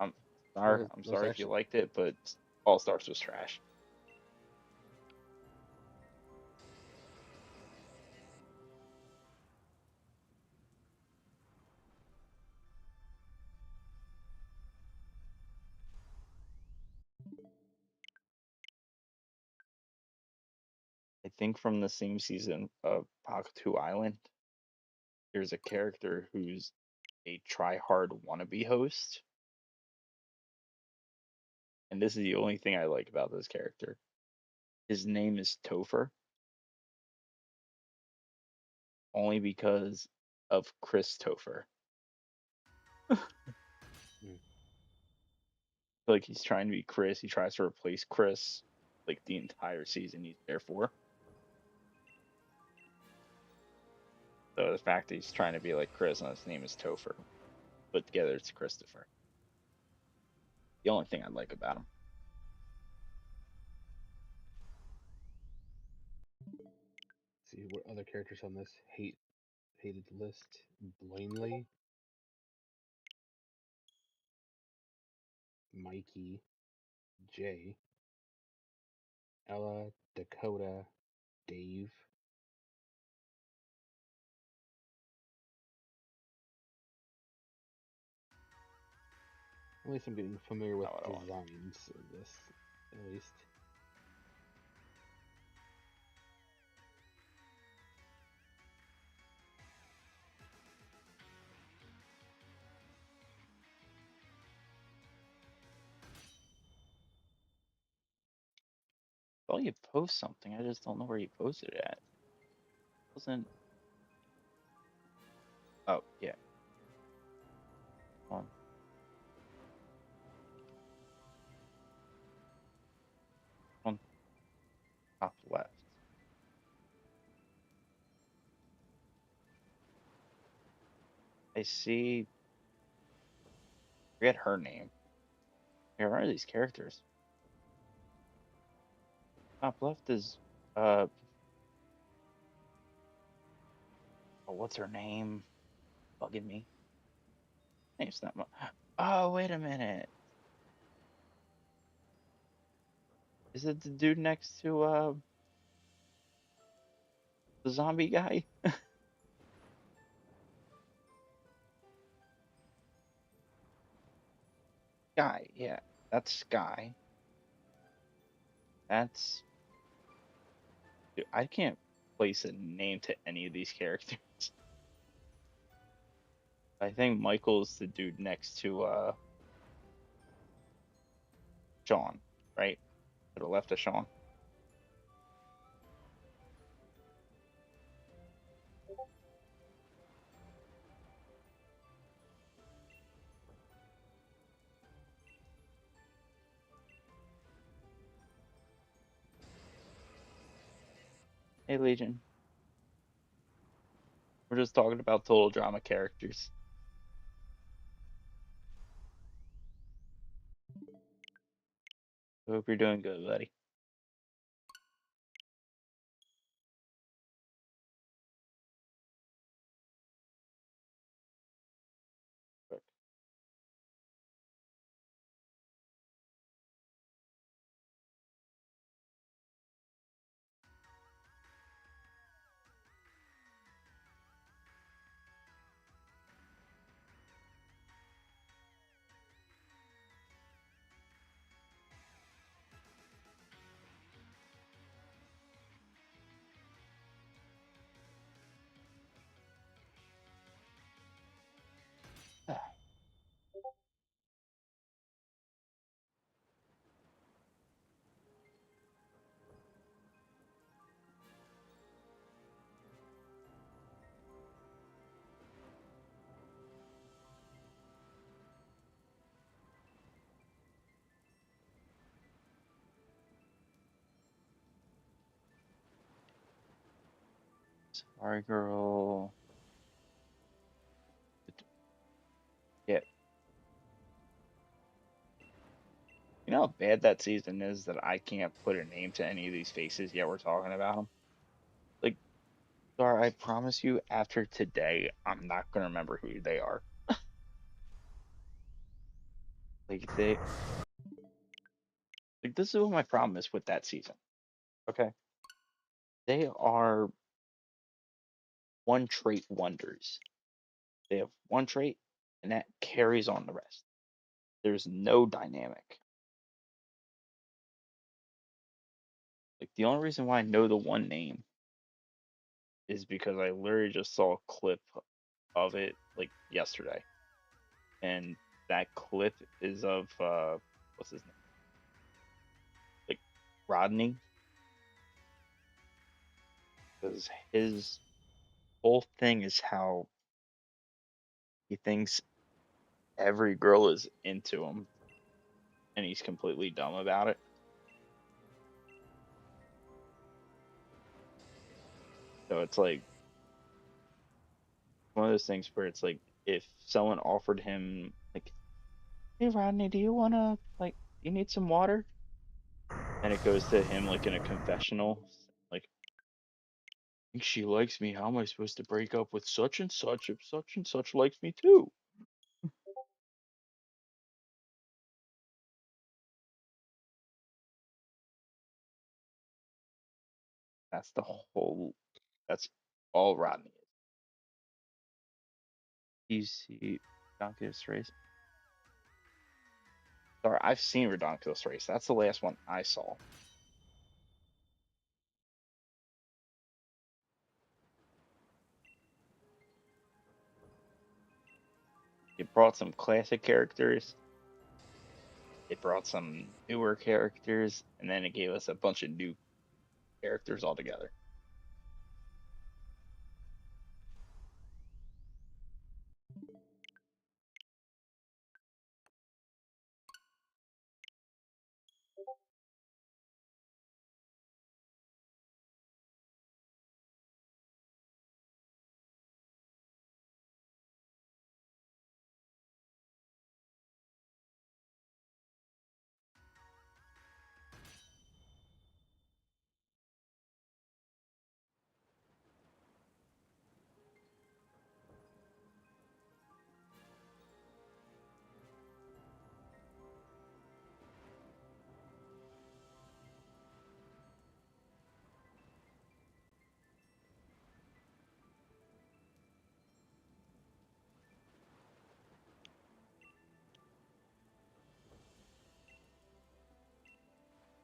I'm sorry. Well, I'm there's sorry if you actually liked it, but All Stars was trash. I think from the same season of Pakatu Island, there's a character who's a try-hard wannabe host, and this is the only thing I like about this character. His name is Topher, only because of Chris Topher. mm, Like he's trying to be Chris, he tries to replace Chris, like the entire season he's there for. So the fact that he's trying to be like Chris and his name is Topher, but together it's Christopher. The only thing I like about him. see what other characters on this hated list. Blanley, Mikey, Jay, Ella, Dakota, Dave. At least I'm getting familiar with Not what I want. designs of this, at least. Well, you post something, I just don't know where you posted it at. Wasn't oh yeah. On on top left. I see forget her name. Yeah, where are these characters? Top left is uh oh, what's her name? Bugging me. Name's not mu- Oh, wait a minute. Is it the dude next to the zombie guy? Guy, yeah. That's Sky. That's dude, I can't place a name to any of these characters. I think Michael's the dude next to Sean, right? To the left of Sean. Hey Legion. We're just talking about total drama characters. Hope you're doing good, buddy. Sorry, girl. Yeah, you know how bad that season is that I can't put a name to any of these faces yet we're talking about them. Like, sorry, I promise you, after today, I'm not gonna remember who they are. Like like this is what my problem is with that season. Okay, they are one trait wonders. They have one trait, and that carries on the rest. There's no dynamic. Like the only reason why I know the one name is because I literally just saw a clip of it like yesterday, and that clip is of what's his name, like Rodney, because his whole thing is how he thinks every girl is into him, and he's completely dumb about it. So it's like one of those things where it's like if someone offered him like, "Hey Rodney, do you wanna like, do you need some water?" And it goes to him like in a confessional, like, "Think she likes me. How am I supposed to break up with such and such if such and such likes me too?" That's the whole. That's all Rodney is. You see, Redonkulous Race. Sorry, I've seen Redonkulous Race. That's the last one I saw. It brought some classic characters. It brought some newer characters, and then it gave us a bunch of new characters altogether.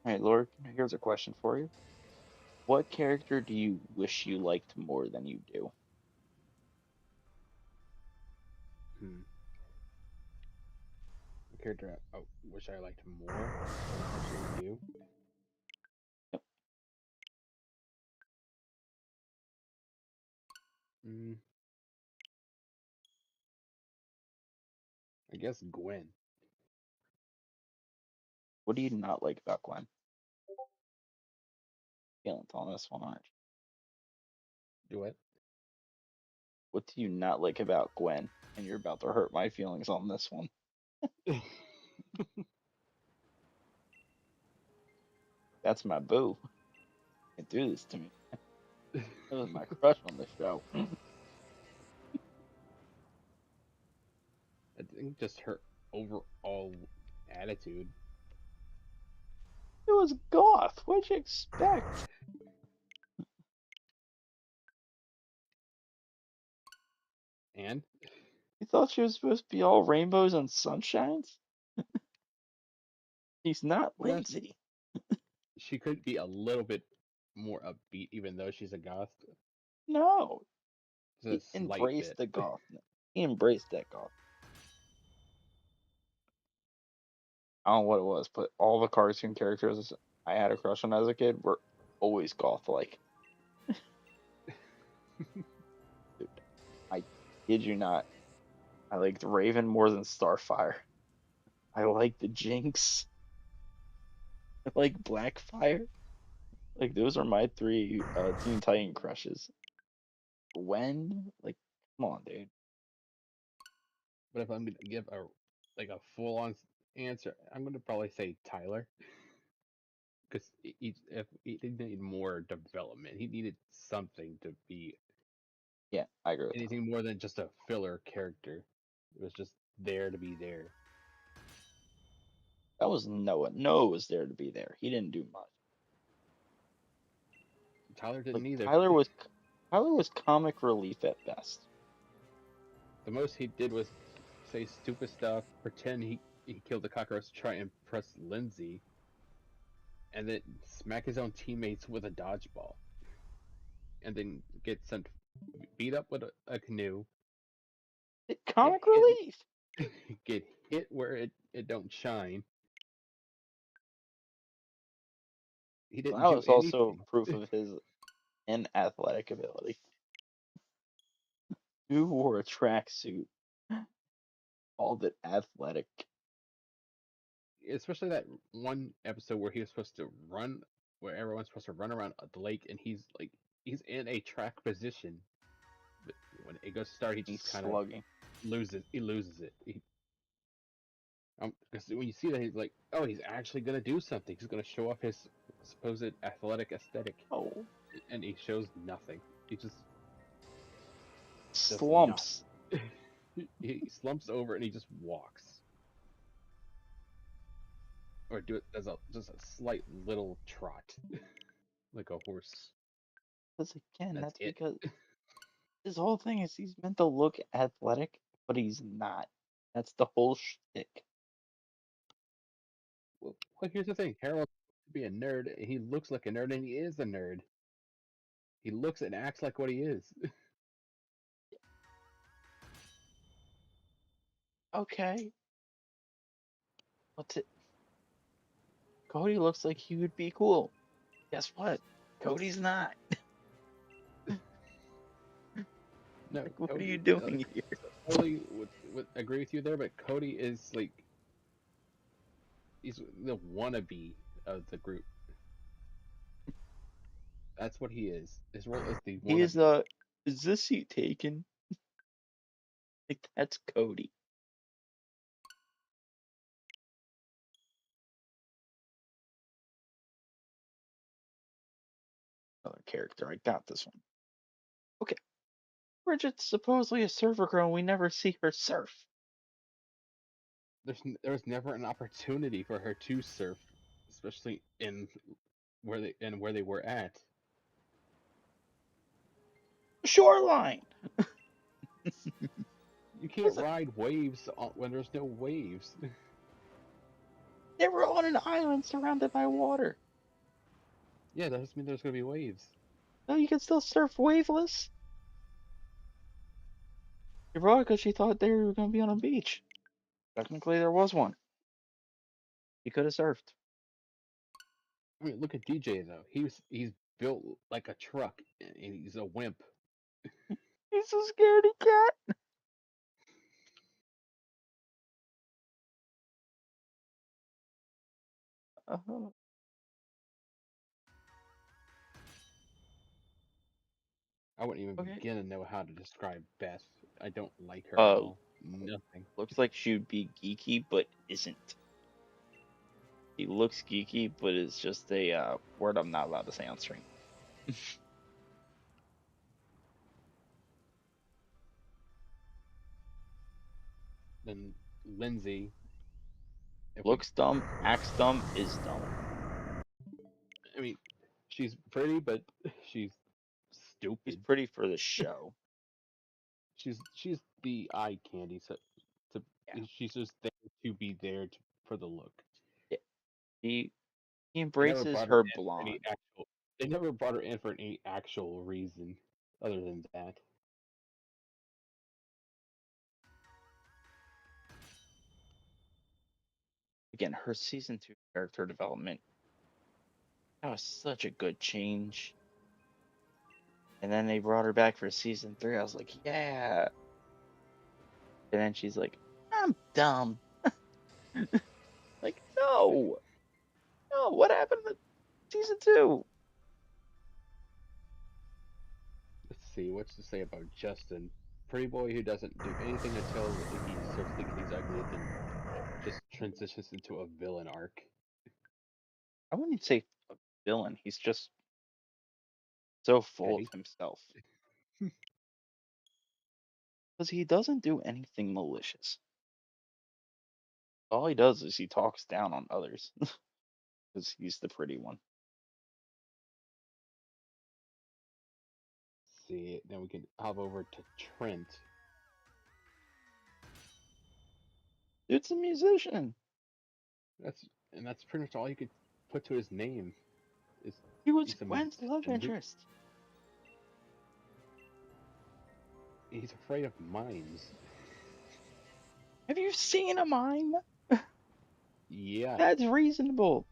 All right, Lord, here's a question for you. What character do you wish you liked more than you do? Hmm. A character I wish I liked more than I actually do. Yep. Mm, I guess Gwen. What do you not like about Gwen? Feelings on this one, aren't you? Do what? What do you not like about Gwen? And you're about to hurt my feelings on this one. That's my boo. Can't do this to me. That was my crush on the show. It I think just her overall attitude. was goth. What'd you expect? And You thought she was supposed to be all rainbows and sunshines? She's not yeah, Lindsay. she could be a little bit more upbeat, even though she's a goth. No, he Just a slight embraced bit. the goth. He embraced that goth. I don't know what it was, but all the cartoon characters I had a crush on as a kid were always goth like. Dude, I kid you not. I liked Raven more than Starfire. I like the Jinx. I like Blackfire. Like those are my three Teen Titan crushes. When? Like, come on, dude. But if I'm gonna give a full on answer, I'm gonna probably say Tyler because if he needed more development, he needed something to be Yeah, I agree with that. anything more than just a filler character. It was just there to be there. That was Noah. Noah was there to be there. He didn't do much. Tyler Like didn't either. Tyler was comic relief at best. The most he did was say stupid stuff, pretend he killed the cockroach to try and impress Lindsay, and then smack his own teammates with a dodgeball, and then get sent beat up with a canoe, get Comic hit relief. get hit where it don't shine. He That didn't do was also anything. proof of his inathletic ability. Who wore a tracksuit, called it athletic. Especially that one episode where he was supposed to run, where everyone's supposed to run around the lake, and he's in a track position. But when it goes to start, he He's just kind of slugging. loses it. Because when you see that, he's like, oh, he's actually gonna do something. He's gonna show off his supposed athletic aesthetic, Oh, and he shows nothing. He just does not. slumps. He slumps over and he just walks, or do it as a just a slight little trot, like a horse. Because again, That's that's it. because his whole thing is he's meant to look athletic, but he's not. That's the whole shtick. Well, here's the thing: Harold's supposed to be a nerd. And he looks like a nerd, and he is a nerd. He looks and acts like what he is. Okay, what's it? Cody looks like he would be cool. Guess what? Cody's not. No, Like, what are you Cody. doing here? Totally would agree with you there, but Cody is like he's the wannabe of the group. That's what he is. His role is the He is wannabe. the. Is this seat taken? Like, that's Cody. Another character. I got this one. Okay. Bridget's supposedly a surfer girl. And we never see her surf. There was never an opportunity for her to surf, especially in where they were at. Shoreline. You can't Listen, ride waves when there's no waves. they were on an island surrounded by water. Yeah, that doesn't mean there's gonna be waves. No, you can still surf waveless. She brought it because she thought they were going to be on a beach. Technically, there was one. He could have surfed. I mean, look at DJ though. He's built like a truck, and he's a wimp. He's a scaredy cat. Uh, I wouldn't even okay. begin to know how to describe Beth. I don't like her at Uh, all. Nothing. looks like she would be geeky, but isn't. He looks geeky, but it's just a word I'm not allowed to say on stream. Then Lindsay, if we, Looks dumb, acts dumb, is dumb. I mean, she's pretty, but she's He's stupid. pretty for the show. She's the eye candy. So to Yeah. she's just there to be there for the look. Yeah. He They never embraces brought her her in for any blonde. actual. They never brought her in for any actual reason other than that. Again, her season 2 character development, that was such a good change. And then they brought her back for season 3. I was like, yeah. And then she's like, I'm dumb. Like, no. No, what happened to season 2? see, what's to say about Justin? Pretty boy who doesn't do anything until he starts thinking he's ugly, then just transitions into a villain arc. I wouldn't say a villain. He's just so full of Petty. himself because he doesn't do anything malicious. All he does is he talks down on others because he's the pretty one. See, then we can hop over to Trent. Dude's a musician. That's and that's pretty much all you could put to his name. Is He was he's a Gwen's love interest. he's afraid of mimes. Have you seen a mime? Yeah, That's reasonable.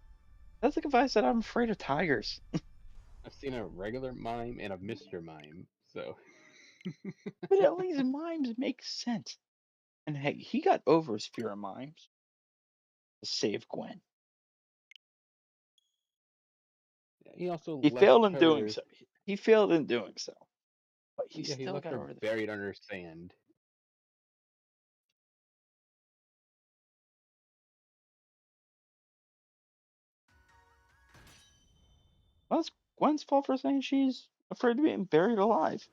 That's like if I said I'm afraid of tigers. I've seen a regular mime and a Mr. Mime. So But at least mimes make sense. And hey, he got over his fear of mimes to save Gwen. he also He left failed in doing her. so. He failed in doing so. But he Yeah, he still left got her over the fear. buried under sand. Well, that's Gwen's fault for saying she's afraid of being buried alive.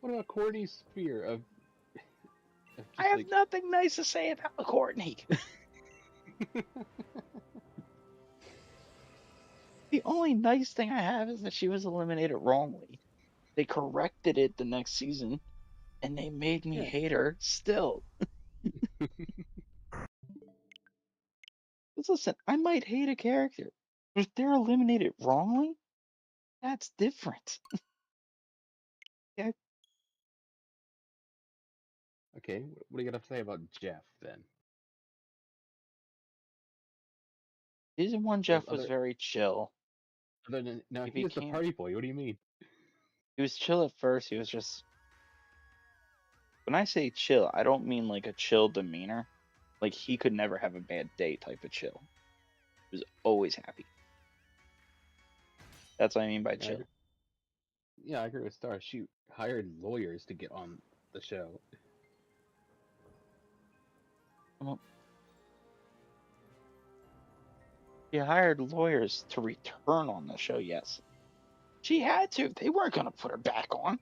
What about Courtney's fear of I just have like nothing nice to say about Courtney. The only nice thing I have is that she was eliminated wrongly. They corrected it the next season, and they made me yeah, hate her still. Because listen, I might hate a character, but if they're eliminated wrongly, that's different. Yeah, okay. What do you got to say about Jeff then? season one Because Jeff was other very chill. other than now He he is the became party boy. What do you mean? he was chill at first. He was just when I say chill, I don't mean like a chill demeanor. Like he could never have a bad day type of chill. He was always happy. That's what I mean by Yeah, chill. yeah, I agree with Star. She hired lawyers to get on the show. Well, she hired lawyers to return on the show, yes. She had to. They weren't gonna put her back on.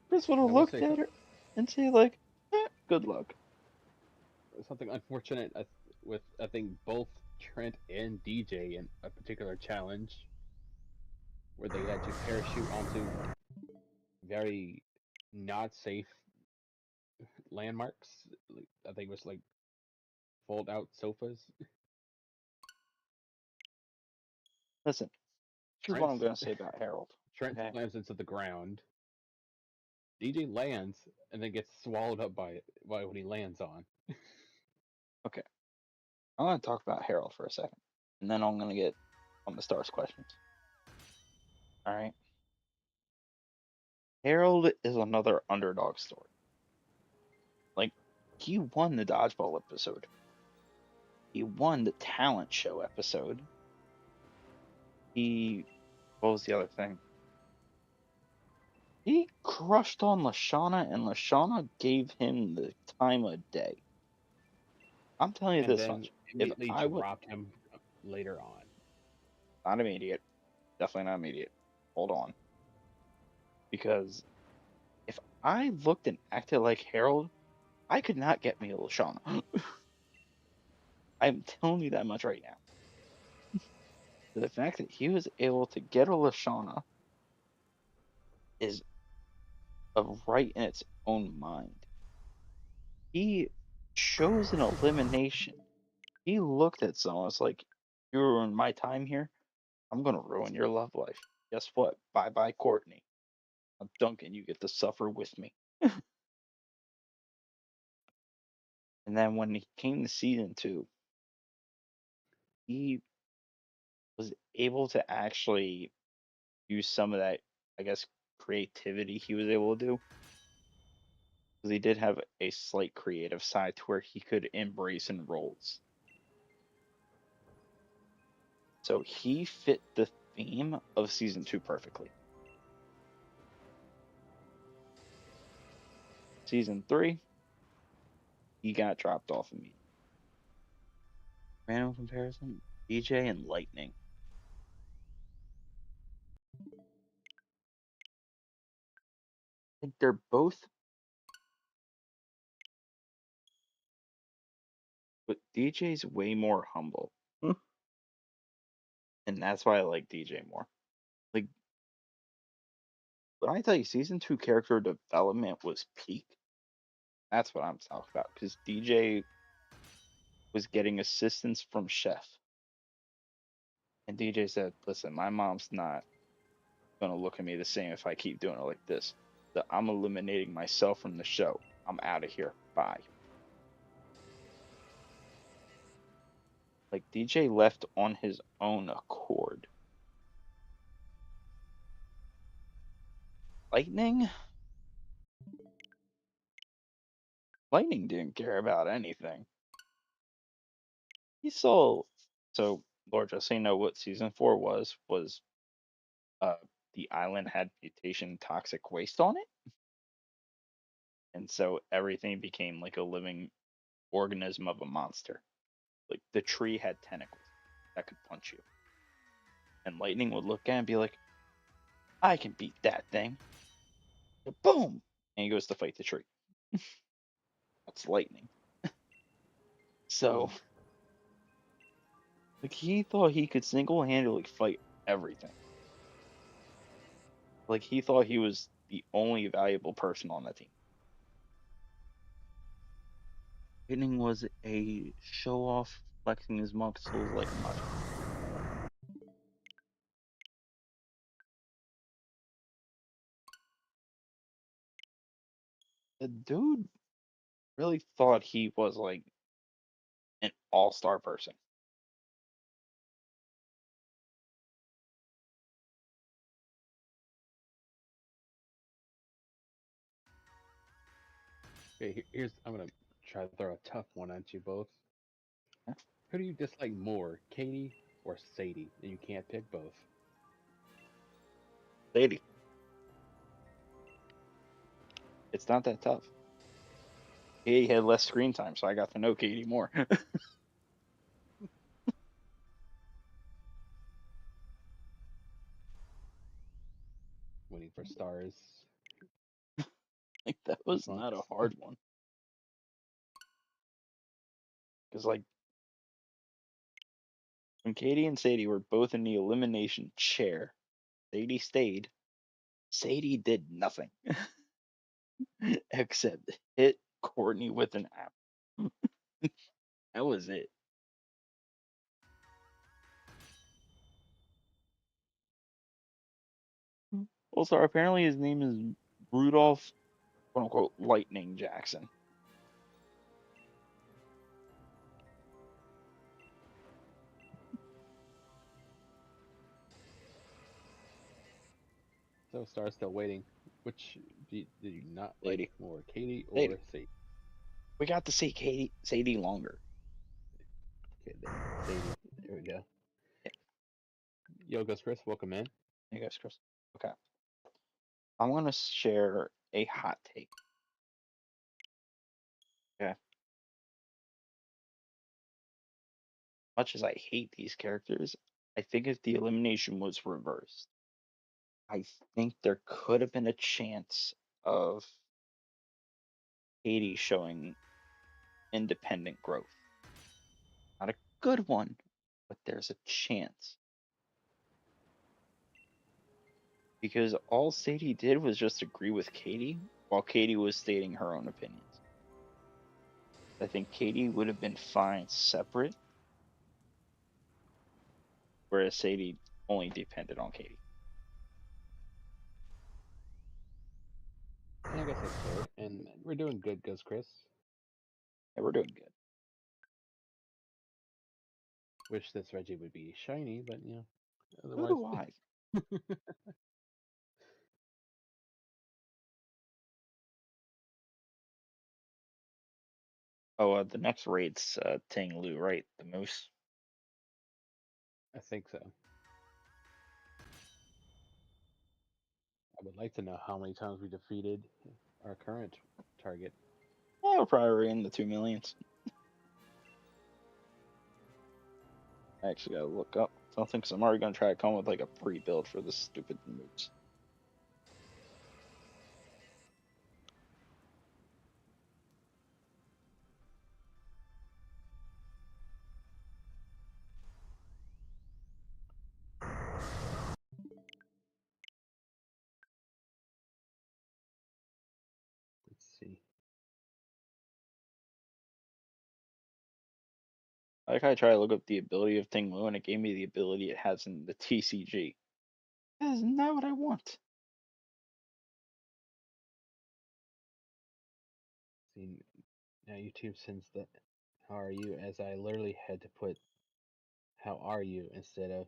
Chris would have I will looked say at her and say like, good luck. something unfortunate with I think both Trent and DJ in a particular challenge where they had to parachute onto very not safe landmarks. I think it was like fold out sofas. Listen, this is what Trent I'm gonna say about Harold. Trent Okay. slams into the ground. DJ lands and then gets swallowed up by it by what he lands on. Okay. I'm gonna talk about Harold for a second. And then I'm gonna get on the stars questions. Alright. Harold is another underdog story. Like, he won the dodgeball episode. He won the talent show episode. He what was the other thing? He crushed on Lashana, and Lashana gave him the time of day. I'm telling you And this then much. If immediately I would, dropped him later on. not immediate, definitely not immediate. Hold on. Because if I looked and acted like Harold, I could not get me a Lashana. I'm telling you that much right now. The fact that he was able to get a Lashana is a right in its own mind. He chose an elimination. He looked at someone, was like, you ruined my time here. I'm gonna ruin your love life. Guess what? Bye bye, Courtney. Duncan, you get to suffer with me. And then when he came to season two, he was able to actually use some of that, I guess, creativity he was able to do. Because he did have a slight creative side to where he could embrace in roles. So he fit the theme of season 2 perfectly. Season 3, he got dropped off immediately. Random comparison: DJ and Lightning. I think they're both, but DJ's way more humble. And that's why I like DJ more. Like, when I tell you season 2 character development was peak, that's what I'm talking about. Because DJ was getting assistance from Chef. And DJ said, listen, my mom's not going to look at me the same if I keep doing it like this. So I'm eliminating myself from the show. I'm out of here. Bye. Like, DJ left on his own accord. Lightning? Lightning didn't care about anything. He saw. So, Lord, just so you know what season 4 was uh, the island had mutation toxic waste on it. And so everything became like a living organism of a monster. Like the tree had tentacles that could punch you. And Lightning would look at it and be like, I can beat that thing. Boom! And he goes to fight the tree. That's Lightning. So, Hmm. like, he thought he could single handedly fight everything. Like, he thought he was the only valuable person on the team. Lightning was a show off, flexing his muscles like a much. The dude really thought he was like an all-star person. Okay, here's I'm gonna try to throw a tough one at you both. Yeah. Who do you dislike more, Katie or Sadie? And you can't pick both. Lady, it's not that tough. Katie had less screen time, so I got to know Katie more. Waiting for stars Like that was not a response. hard one. Because like when Katie and Sadie were both in the elimination chair, Sadie stayed. Sadie did nothing except hit Courtney with an apple. That was it. Also, apparently his name is Rudolph, quote unquote, Lightning Jackson. So stars still waiting. Which do you not like Sadie. more, Katie Sadie. or Sadie? We got to see Sadie longer. Okay, Sadie. There we go. Yeah, Yo, Gus Chris, welcome in. you guys, Chris. Okay. I'm gonna share a hot take. Okay. Much as I hate these characters, I think if the elimination was reversed, I think there could have been a chance of Katie showing independent growth. Not a good one, but there's a chance. Because all Sadie did was just agree with Katie while Katie was stating her own opinions. I think Katie would have been fine separate, whereas Sadie only depended on Katie. And I guess that's fair. And we're doing good, Gus Chris. Yeah, we're doing good. Wish this Reggie would be shiny, but So otherwise. do I. Oh, the next raid's Ting Lu, right? The moose. I think so. would like to know how many times we defeated our current target. Yeah, we're probably in the 2 millions. I actually gotta look up something because I'm already gonna try to come with like a pre-build for this stupid moves. Let's see. I like how I tried to look up the ability of Ting Lu and it gave me the ability it has in the TCG. That is not what I want. See, now YouTube sends the "How are you?" as I literally had to put "How are you?" instead of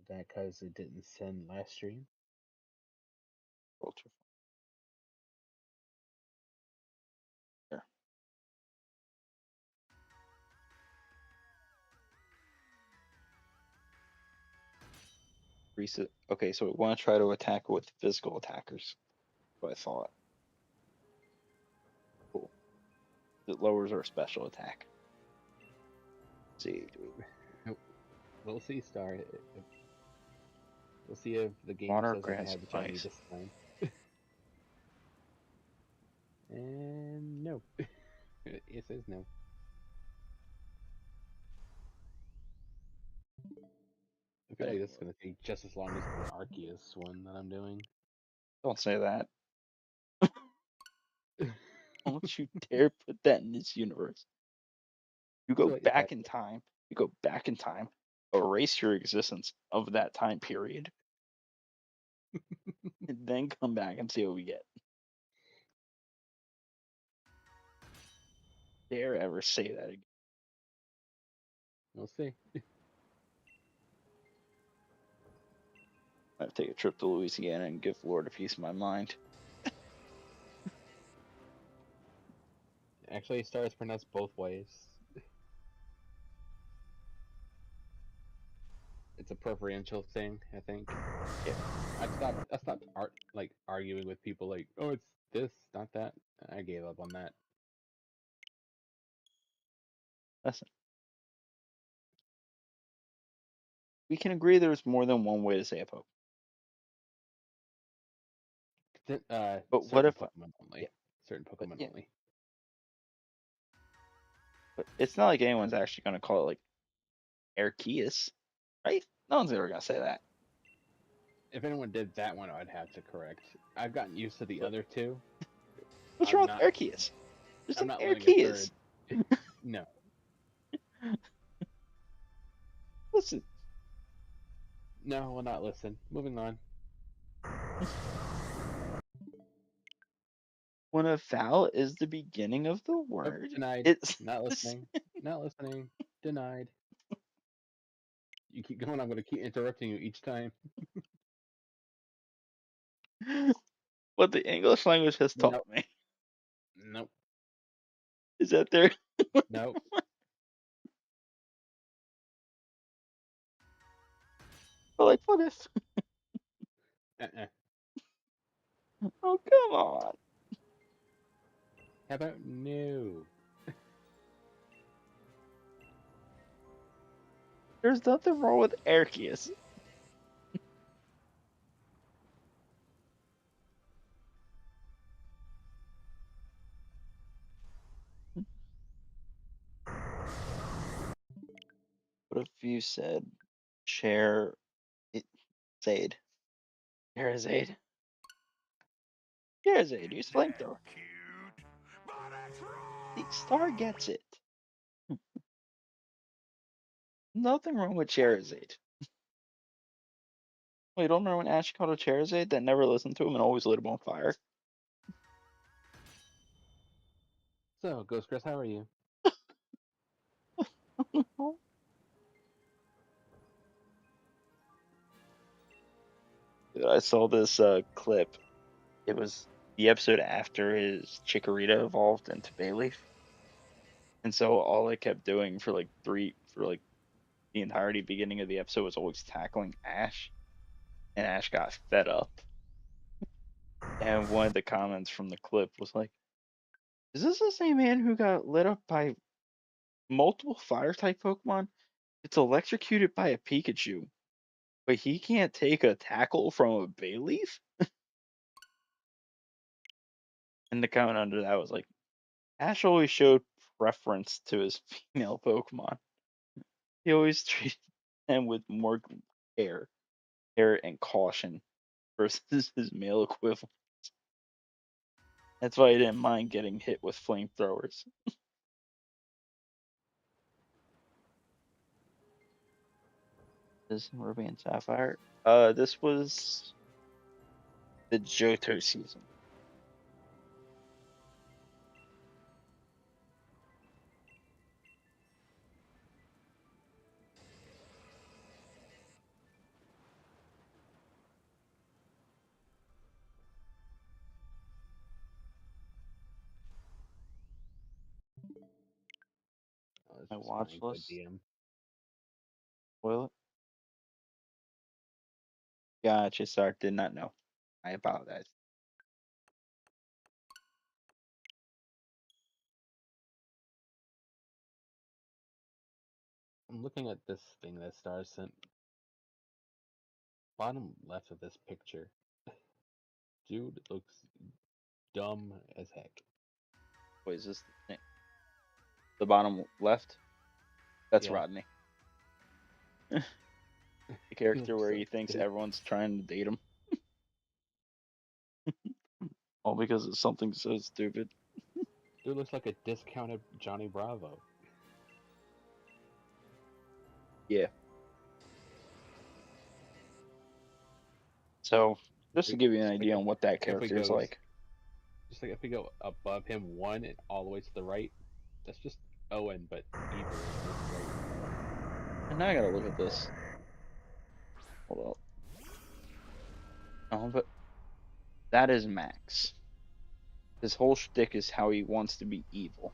that because it didn't send last stream. Ultra there. Reset. Okay, so we want to try to attack with physical attackers. That's what I thought. Cool. It lowers our special attack. Let's see, We'll see, Star. We'll see if the game water, says I can grass, have the shiny ice. this time. And no. It says no. I feel That like didn't this is work. going to take just as long as the Arceus one that I'm doing. Don't say that. Don't you dare put that in this universe. You go But it's back in time. You go back in time. Erase your existence of that time period, and then come back and see what we get. Dare ever say that again? We'll see. I have to take a trip to Louisiana and give Lord a piece of my mind. Actually, Star is pronounced both ways. It's a preferential thing, I think. Yeah, I stopped arguing with people like, oh, it's this, not that. I gave up on that. listen. We can agree there's more than one way to say a Poke. But what Certain if? Pokemon Yeah, only. Certain but Pokemon yeah, only. but it's not like anyone's actually gonna call it like Arceus, right? No one's ever gonna say that. If anyone did that one, I'd have to correct. I've gotten used to the But other two. what's wrong I'm with not. Arceus? There's I'm an not letting a Arceus. third. No, Listen, no, will not listen. Moving on. when a vowel is the beginning of the Oh, word, denied. it's Not listening. Not listening. Denied. You keep going. I'm going to keep interrupting you each time. what the English language has taught Nope. me Nope. is that there. Nope. But like, what if? Uh-uh. Oh, come on. How about no? There's nothing wrong with Arceus. What if you said share it Zaid? Charizade. Charizade, use flamethrower. The star gets it. Nothing wrong with Charizade. Well, you don't remember when Ash called a Charizade that never listened to him and always lit him on fire? So, Ghost Chris, how are you? Dude, I saw this clip. It was the episode after his Chikorita evolved into Bayleaf. And so all I kept doing for like the entirety beginning of the episode was always tackling Ash. And Ash got fed up. And one of the comments from the clip was like, "Is this the same man who got lit up by multiple fire type Pokemon? It's electrocuted by a Pikachu, but he can't take a tackle from a Bayleaf?" And the comment under that was like, Ash always showed preference to his female Pokemon. He always treated them with more care, and caution versus his male equivalent. That's why he didn't mind getting hit with flamethrowers. This Ruby and Sapphire. This was the Johto season. Oh, it's My just watch my good list. DM. Spoil it. Gotcha. Sorry, did not know. I apologize. I'm looking at this thing that Star sent. Bottom left of this picture. Dude looks dumb as heck. Wait, is this the bottom left? That's Yeah, Rodney. The he character looks where so he thinks stupid. everyone's trying to date him. All because of something so stupid. Dude looks like a discounted Johnny Bravo. Yeah. So, just to give you an Just like idea on what that if we character is go, like. just like if we go above him one and all the way to the right, that's just Owen, but evil looks right. And now I gotta look at this. Hold up. Oh, but that is Max. His whole shtick is how he wants to be evil.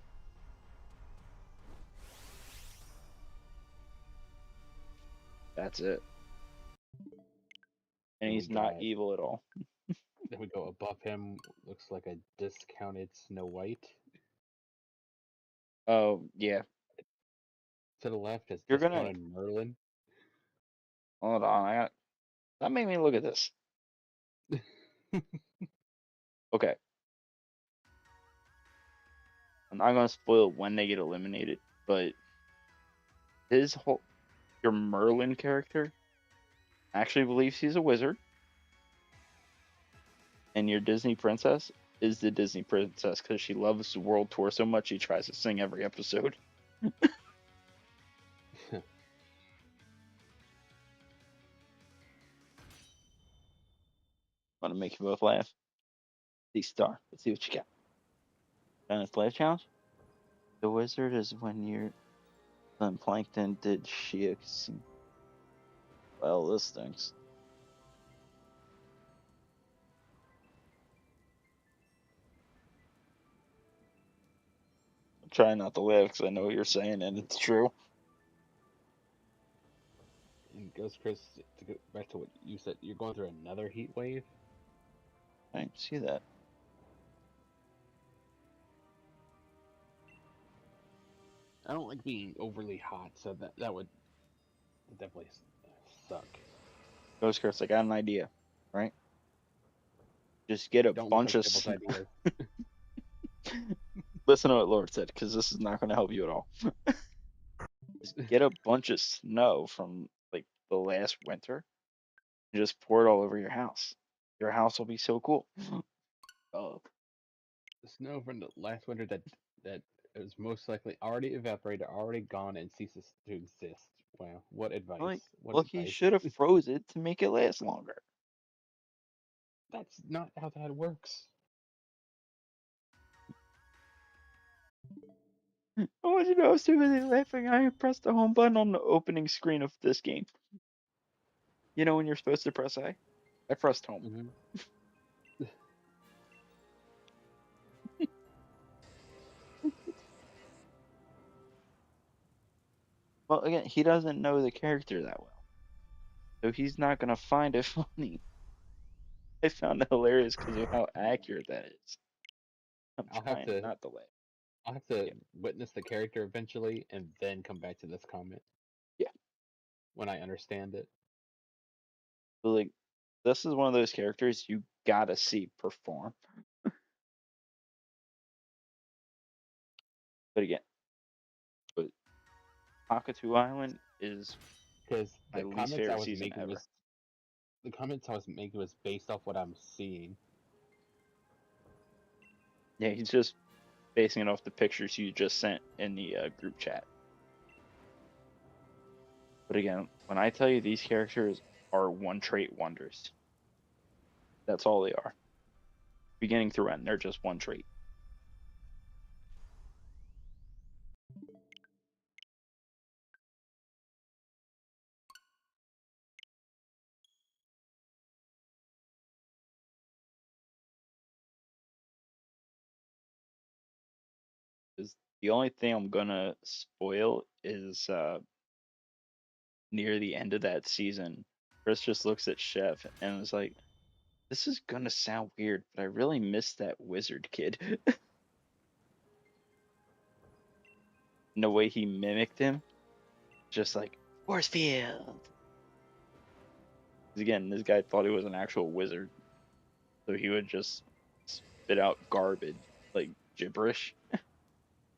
That's it. And Then we he's not got, evil at all. then we go above him, looks like a discounted Snow White. Oh, yeah. To the left is You're gonna discounted Merlin. hold on. That made me look at this. Okay. I'm not gonna spoil when they get eliminated, but his whole your Merlin character actually believes he's a wizard, and your Disney princess is the Disney princess because she loves the world tour so much she tries to sing every episode. Want to make you both laugh? See star. Let's see what you got. Done this life challenge. The wizard is when you're then plankton did she well this stinks. I'm trying not to laugh because I know what you're saying and it's true. And Ghost Chris, to go back to what you said, you're going through another heat wave. I see that. I don't like being overly hot, so that would definitely suck. Ghost Curse, I got an idea, right? Just get a Don't look bunch like of people's ideas. listen to what Lord said, because this is not going to help you at all. Just get a bunch of snow from like the last winter and just pour it all over your house. Your house will be so cool. Oh, The snow from the last winter that is most likely already evaporated, already gone, and ceases to exist. Wow, what advice? like, What look, he advice? should have froze it to make it last longer. That's not how that works. I want you to know how stupid they laughing. I pressed the home button on the opening screen of this game. You know when you're supposed to press A? I pressed home. Hmm. Well, again, he doesn't know the character that well. so he's not gonna find it funny. I found it hilarious because of how accurate that is. I'm I'll have trying to not to laugh. I'll have to Yeah, witness the character eventually and then come back to this comment yeah. when I understand it. But like, this is one of those characters you gotta see perform. But again, but Hakatu Island is Because my least favorite season ever. the comments I was making was based off what I'm seeing. Yeah, he's just basing it off the pictures you just sent in the group chat. But again, when I tell you these characters are one trait wonders, that's all they are. Beginning through end, they're just one trait. Is the only thing I'm gonna spoil is near the end of that season, Chris just looks at Chef and is like, "This is gonna sound weird, but I really miss that wizard kid." And the way he mimicked him, just like force field. 'Cause again, this guy thought he was an actual wizard, so he would just spit out garbage like gibberish,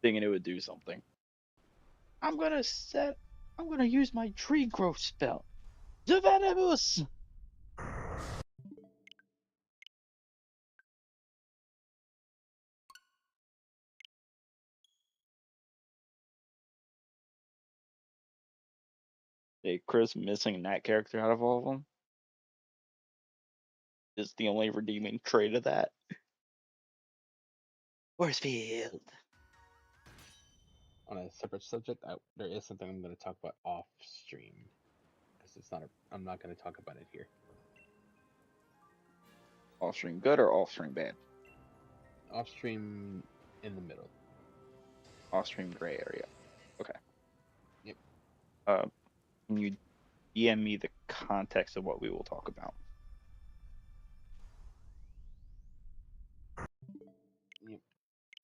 thinking it would do something. I'm gonna set. I'm gonna use my tree growth spell. Venomous. Hey, Chris missing that character out of all of them is the only redeeming trait of that. Force field. On a separate subject, there is something I'm going to talk about off stream because I'm not going to talk about it here. Off stream good or off stream bad? Off stream in the middle. Off stream gray area. Okay. Yep. Uh, can you DM me the context of what we will talk about? Yep.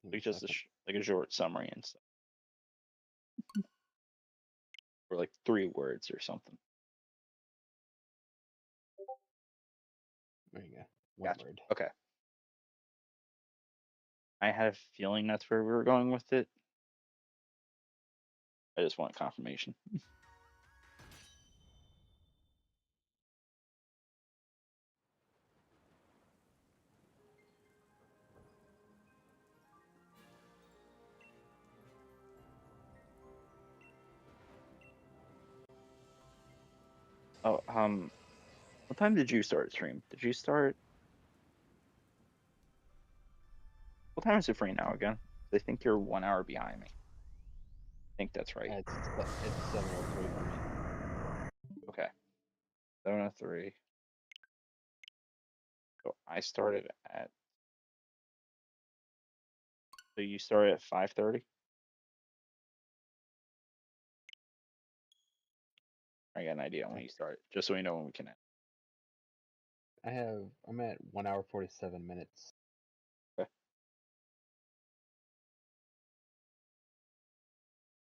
Give me Like a just second. like a short summary and stuff, or like 3 words or something. There you go. One Gotcha. word. Okay. I had a feeling that's where we were going with it. I just want confirmation. Oh, what time did you start stream? Did you start? What time is it for you now again? I think you're 1 hour behind me. I think that's right. It's 7:03 for me. Okay. 7:03. So I started at. So you started at 5:30. I got an idea on when Okay. you started, just so we know when we can end. I'm at 1 hour 47 minutes. Okay.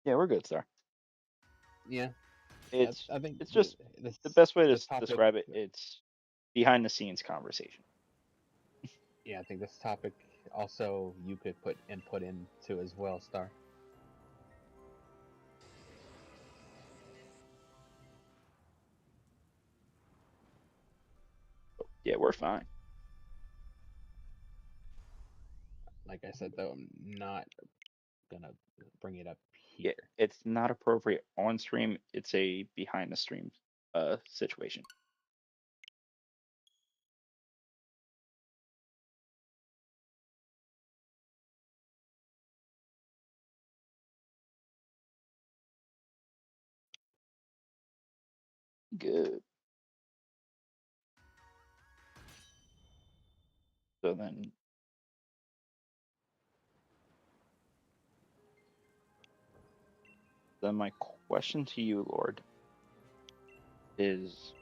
Yeah, we're good, sir. Yeah. It's I think it's just this the best way to this topic. describe it. It's behind the scenes conversation. Yeah, I think this topic also you could put input into as well, Star. Yeah, we're fine. Like I said, though, I'm not gonna bring it up Yeah, here. it's not appropriate on stream. It's a behind the stream situation. Good. So then my question to you, Lord, is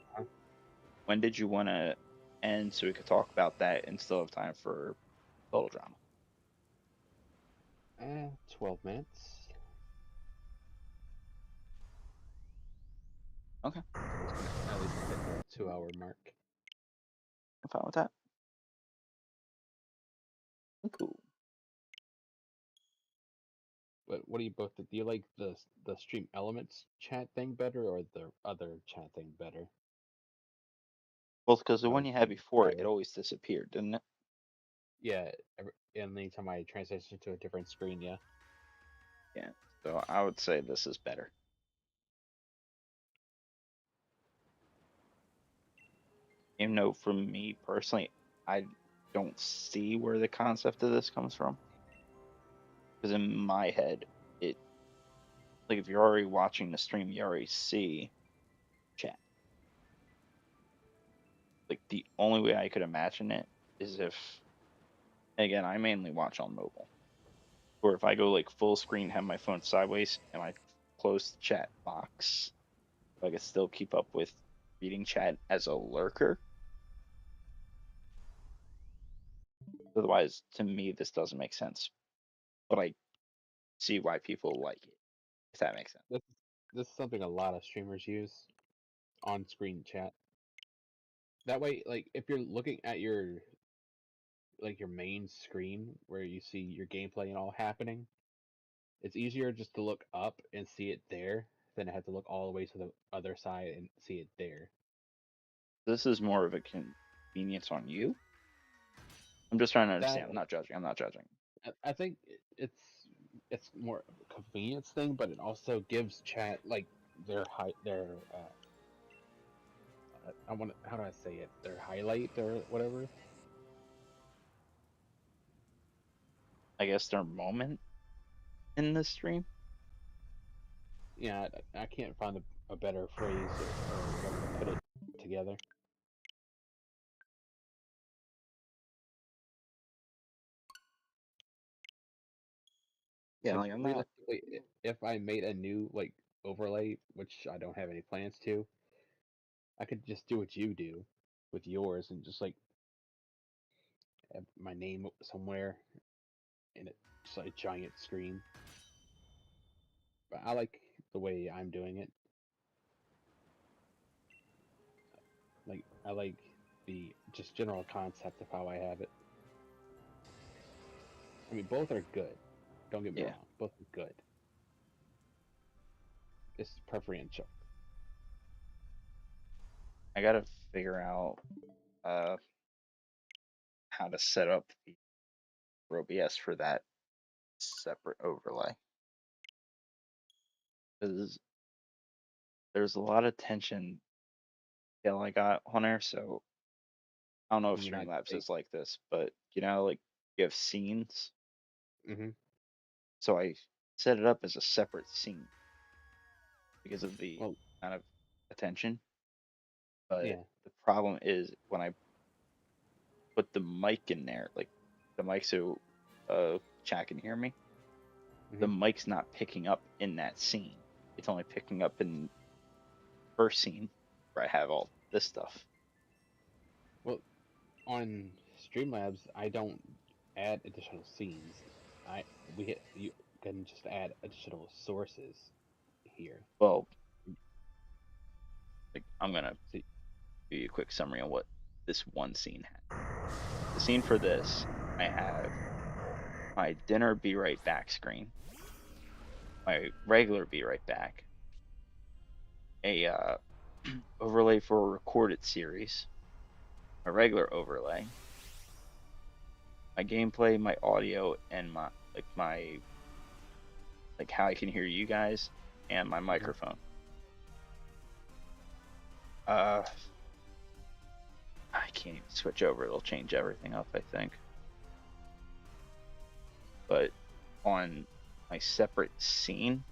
when did you want to end so we could talk about that and still have time for total drama? 12 minutes. Okay, At least hit the 2 hour mark. I'm fine with that. Cool. But what do you both do? You like the Stream Elements chat thing better or the other chat thing better? Well, because the How one it's you had being before, it displayed. always disappeared, didn't it? Yeah, and anytime I transition to a different screen, yeah. Yeah. So I would say this is better. Even though for me personally, I don't see where the concept of this comes from. Because in my head, it like if you're already watching the stream, you already see chat. Like the only way I could imagine it is if, again, I mainly watch on mobile, or if I go like full screen, have my phone sideways, and I close the chat box, I could still keep up with reading chat as a lurker. Otherwise, to me, this doesn't make sense. But I see why people like it, if that makes sense. This this is something a lot of streamers use, on-screen chat. That way, like if you're looking at your main screen where you see your gameplay and all happening, it's easier just to look up and see it there than to have to look all the way to the other side and see it there. This is more of a convenience on you. I'm just trying to That understand. I'm not judging. I'm not judging. I think it's more of a convenience thing, but it also gives chat like their I want how do I say it, their highlight or whatever. I guess their moment in the stream. Yeah, I can't find a better phrase or whatever to put it together. Yeah, Because like I'm not. realistically, if I made a new like overlay, which I don't have any plans to, I could just do what you do with yours and just like have my name somewhere in it, just like a giant screen. But I like the way I'm doing it. Like I like the just general concept of how I have it. I mean, both are good. Don't get me Yeah, wrong, both are good. It's preferential. I gotta figure out uh how to set up the OBS for that separate overlay because there's a lot of tension that I got on there. So I don't know if You're not. Streamlabs is like this, but like you have scenes. Mm-hmm. So I set it up as a separate scene because of the Well, amount of attention. But yeah. the problem is when I put the mic in there, like the mic so chat can hear me, the Mm-hmm. mic's not picking up in that scene. It's only picking up in the first scene where I have all this stuff. Well, on Streamlabs, I don't add additional scenes. You can just add additional sources here. Well, like I'm gonna See, give you a quick summary on what this one scene had. The scene for this, I have my dinner be right back screen, my regular be right back, a overlay for a recorded series, my regular overlay, my gameplay, my audio, and my like how I can hear you guys, and my hmm microphone. Uh, I can't even switch over. It'll change everything up, I think. But on my separate scene,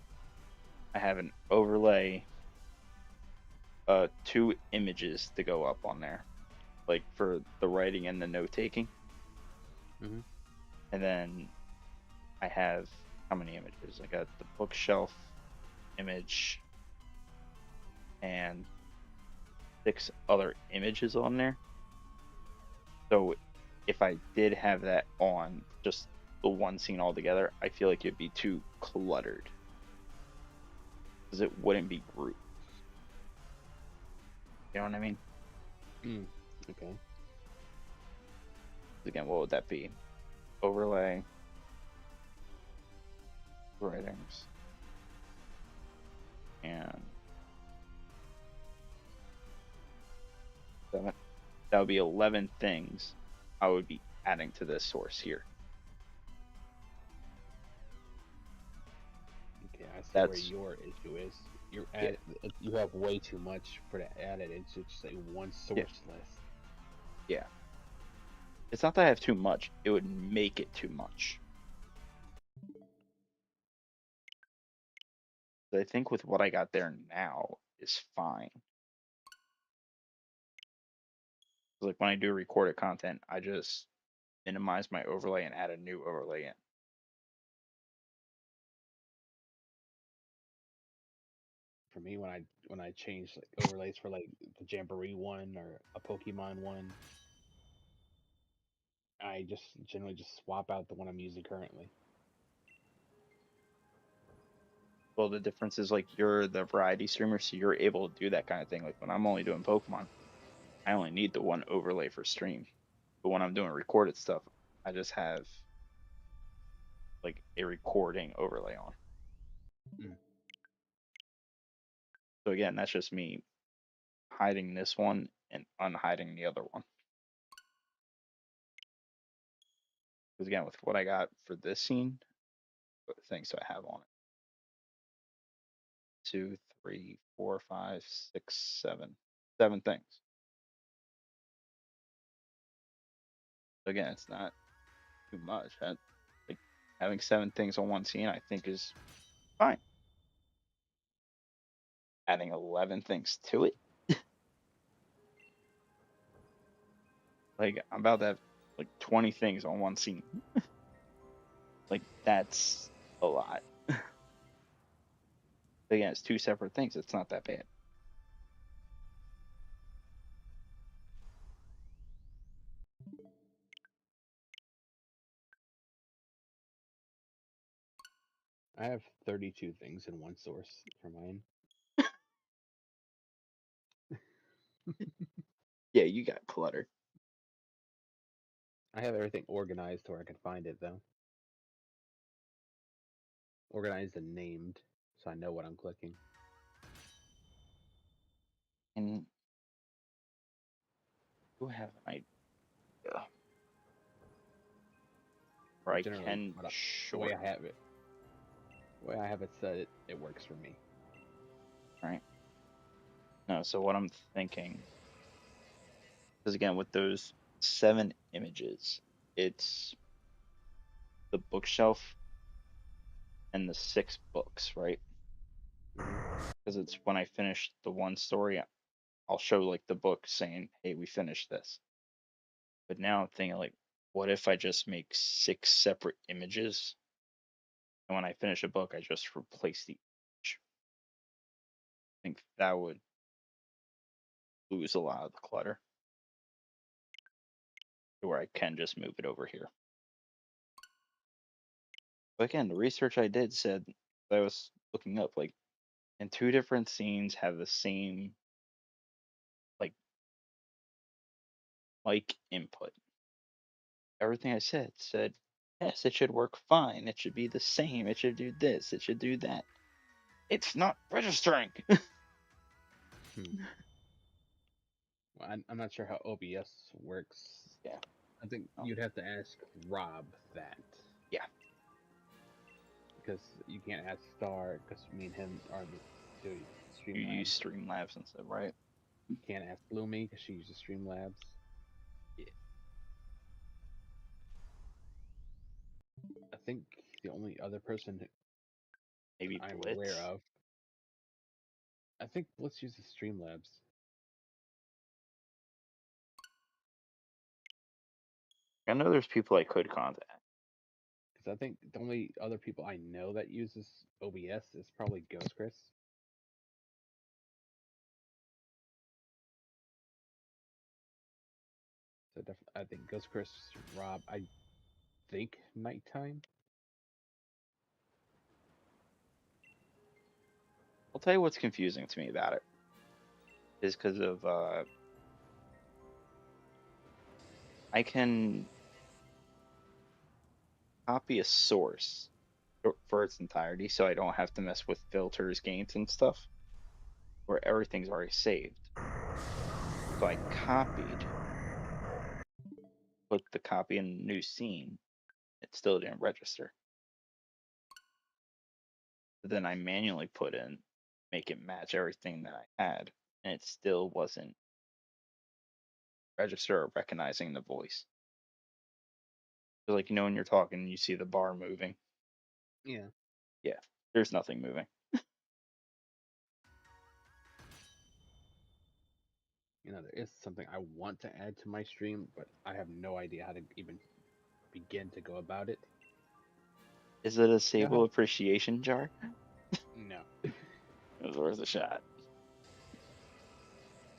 I have an overlay, two images to go up on there, like for the writing and the note taking. hmm And then I have how many images? I got the bookshelf image and 6 other images on there. So if I did have that on just the one scene altogether, I feel like it'd be too cluttered because it wouldn't be grouped. You know what I mean? Mm, okay. Again, what would that be? Overlay, writings, and 7. That would be 11 things I would be adding to this source here. Okay, I see where That's, your issue is. yeah, You have way too much for the added. It's just a one yeah, source list. yeah. It's not that I have too much, it would make it too much. But I think with what I got there now is fine. Like when I do recorded content, I just minimize my overlay and add a new overlay in. For me, when I change like overlays for like the Jamboree one or a Pokemon one, I just generally just swap out the one I'm using currently. Well, the difference is like you're the variety streamer, so you're able to do that kind of thing. Like when I'm only doing Pokemon, I only need the one overlay for stream. But when I'm doing recorded stuff, I just have like a recording overlay on. Mm. So again, that's just me hiding this one and unhiding the other one. Because again, with what I got for this scene, what things do I have on it? 2, 3, 4, 5, 6, 7. 7 things. So again, it's not too much. Like having 7 things on one scene, I think is fine. Adding 11 things to it, like I'm about to have like 20 things on one scene. Like that's a lot. But again, it's 2 separate things. It's not that bad. I have 32 things in one source for mine. Yeah, you got clutter. I have everything organized where I can find it though. Organized and named, so I know what I'm clicking. And you have an idea where But I generally, can the way I shorten, have it, the way I have it set, it works for me. right? No, so what I'm thinking, because again, with those 7 images, it's the bookshelf and the 6 books, right? Hmm. Because it's when I finish the one story, I'll show like the book saying, "Hey, we finished this." But now I'm thinking like, what if I just make 6 separate images, and when I finish a book, I just replace the image? I think that would lose a lot of the clutter, to where I can just move it over here. But again, the research I did said that I was looking up like, and 2 different scenes have the same like mic input. Everything I said yes, it should work fine. It should be the same. It should do this. It should do that. It's not registering. Hmm. Well, I'm not sure how OBS works. Yeah. I think Oh, you'd have to ask Rob that yeah. because you can't ask Star because me and him are doing You use Streamlabs. Streamlabs instead, right? Can't ask Lumi because she uses Streamlabs. Yeah. I think the only other person that Maybe I'm aware Blitz. of, I think Blitz uses Streamlabs I know there's people I could contact. because I think the only other people I know that uses OBS is probably Ghost Chris. So definitely, I think Ghost Chris Rob. I think nighttime. I'll tell you what's confusing to me about it is because of I can copy a source for its entirety, so I don't have to mess with filters, gains, and stuff, where everything's already saved. So I copied, put the copy in a new scene. It still didn't register. But then I manually put in, make it match everything that I had, and it still wasn't register or recognizing the voice. So like when you're talking, you see the bar moving. Yeah. Yeah, there's nothing moving. There is something I want to add to my stream, but I have no idea how to even begin to go about it. Is it a You know Sable how? appreciation jar? No. It was worth a shot.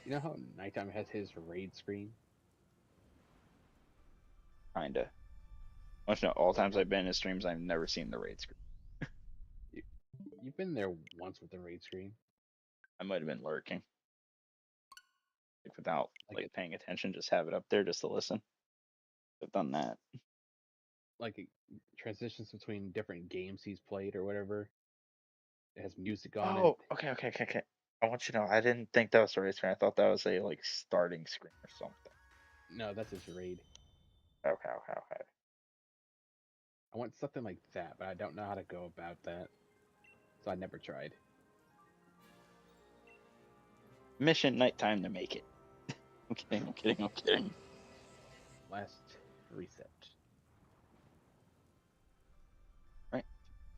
You know how Nighttime has his raid screen? Kinda. Want to know all Like times how I've been in his streams, I've never seen the raid screen. you, you've been there once with the raid screen. I might have been lurking, like without Like like it, paying attention, just have it up there just to listen. I've done that. like it transitions between different games he's played or whatever. It has music on it. Oh, okay. I want you to know, I didn't think that was the raid screen. I thought that was a like starting screen or something. No, that's his raid. Okay. I want something like that, but I don't know how to go about that, so I never tried. Mission nighttime to make it. I'm kidding. Last reset. Right.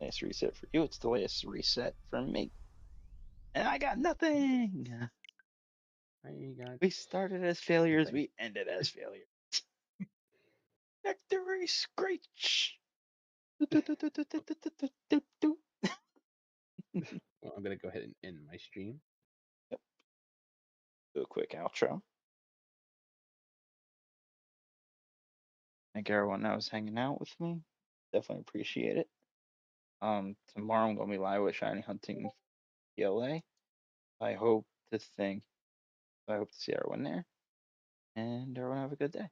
Nice reset for you. It's the latest reset for me. And I got nothing. I got We started as failures, something. we ended as failures. Victory screech. Well, I'm gonna go ahead and end my stream. Yep. Do a quick outro. Thank everyone that was hanging out with me. Definitely appreciate it. Tomorrow I'm gonna be live with Shiny Hunting PLA. I hope to think I hope to see everyone there. And everyone have a good day.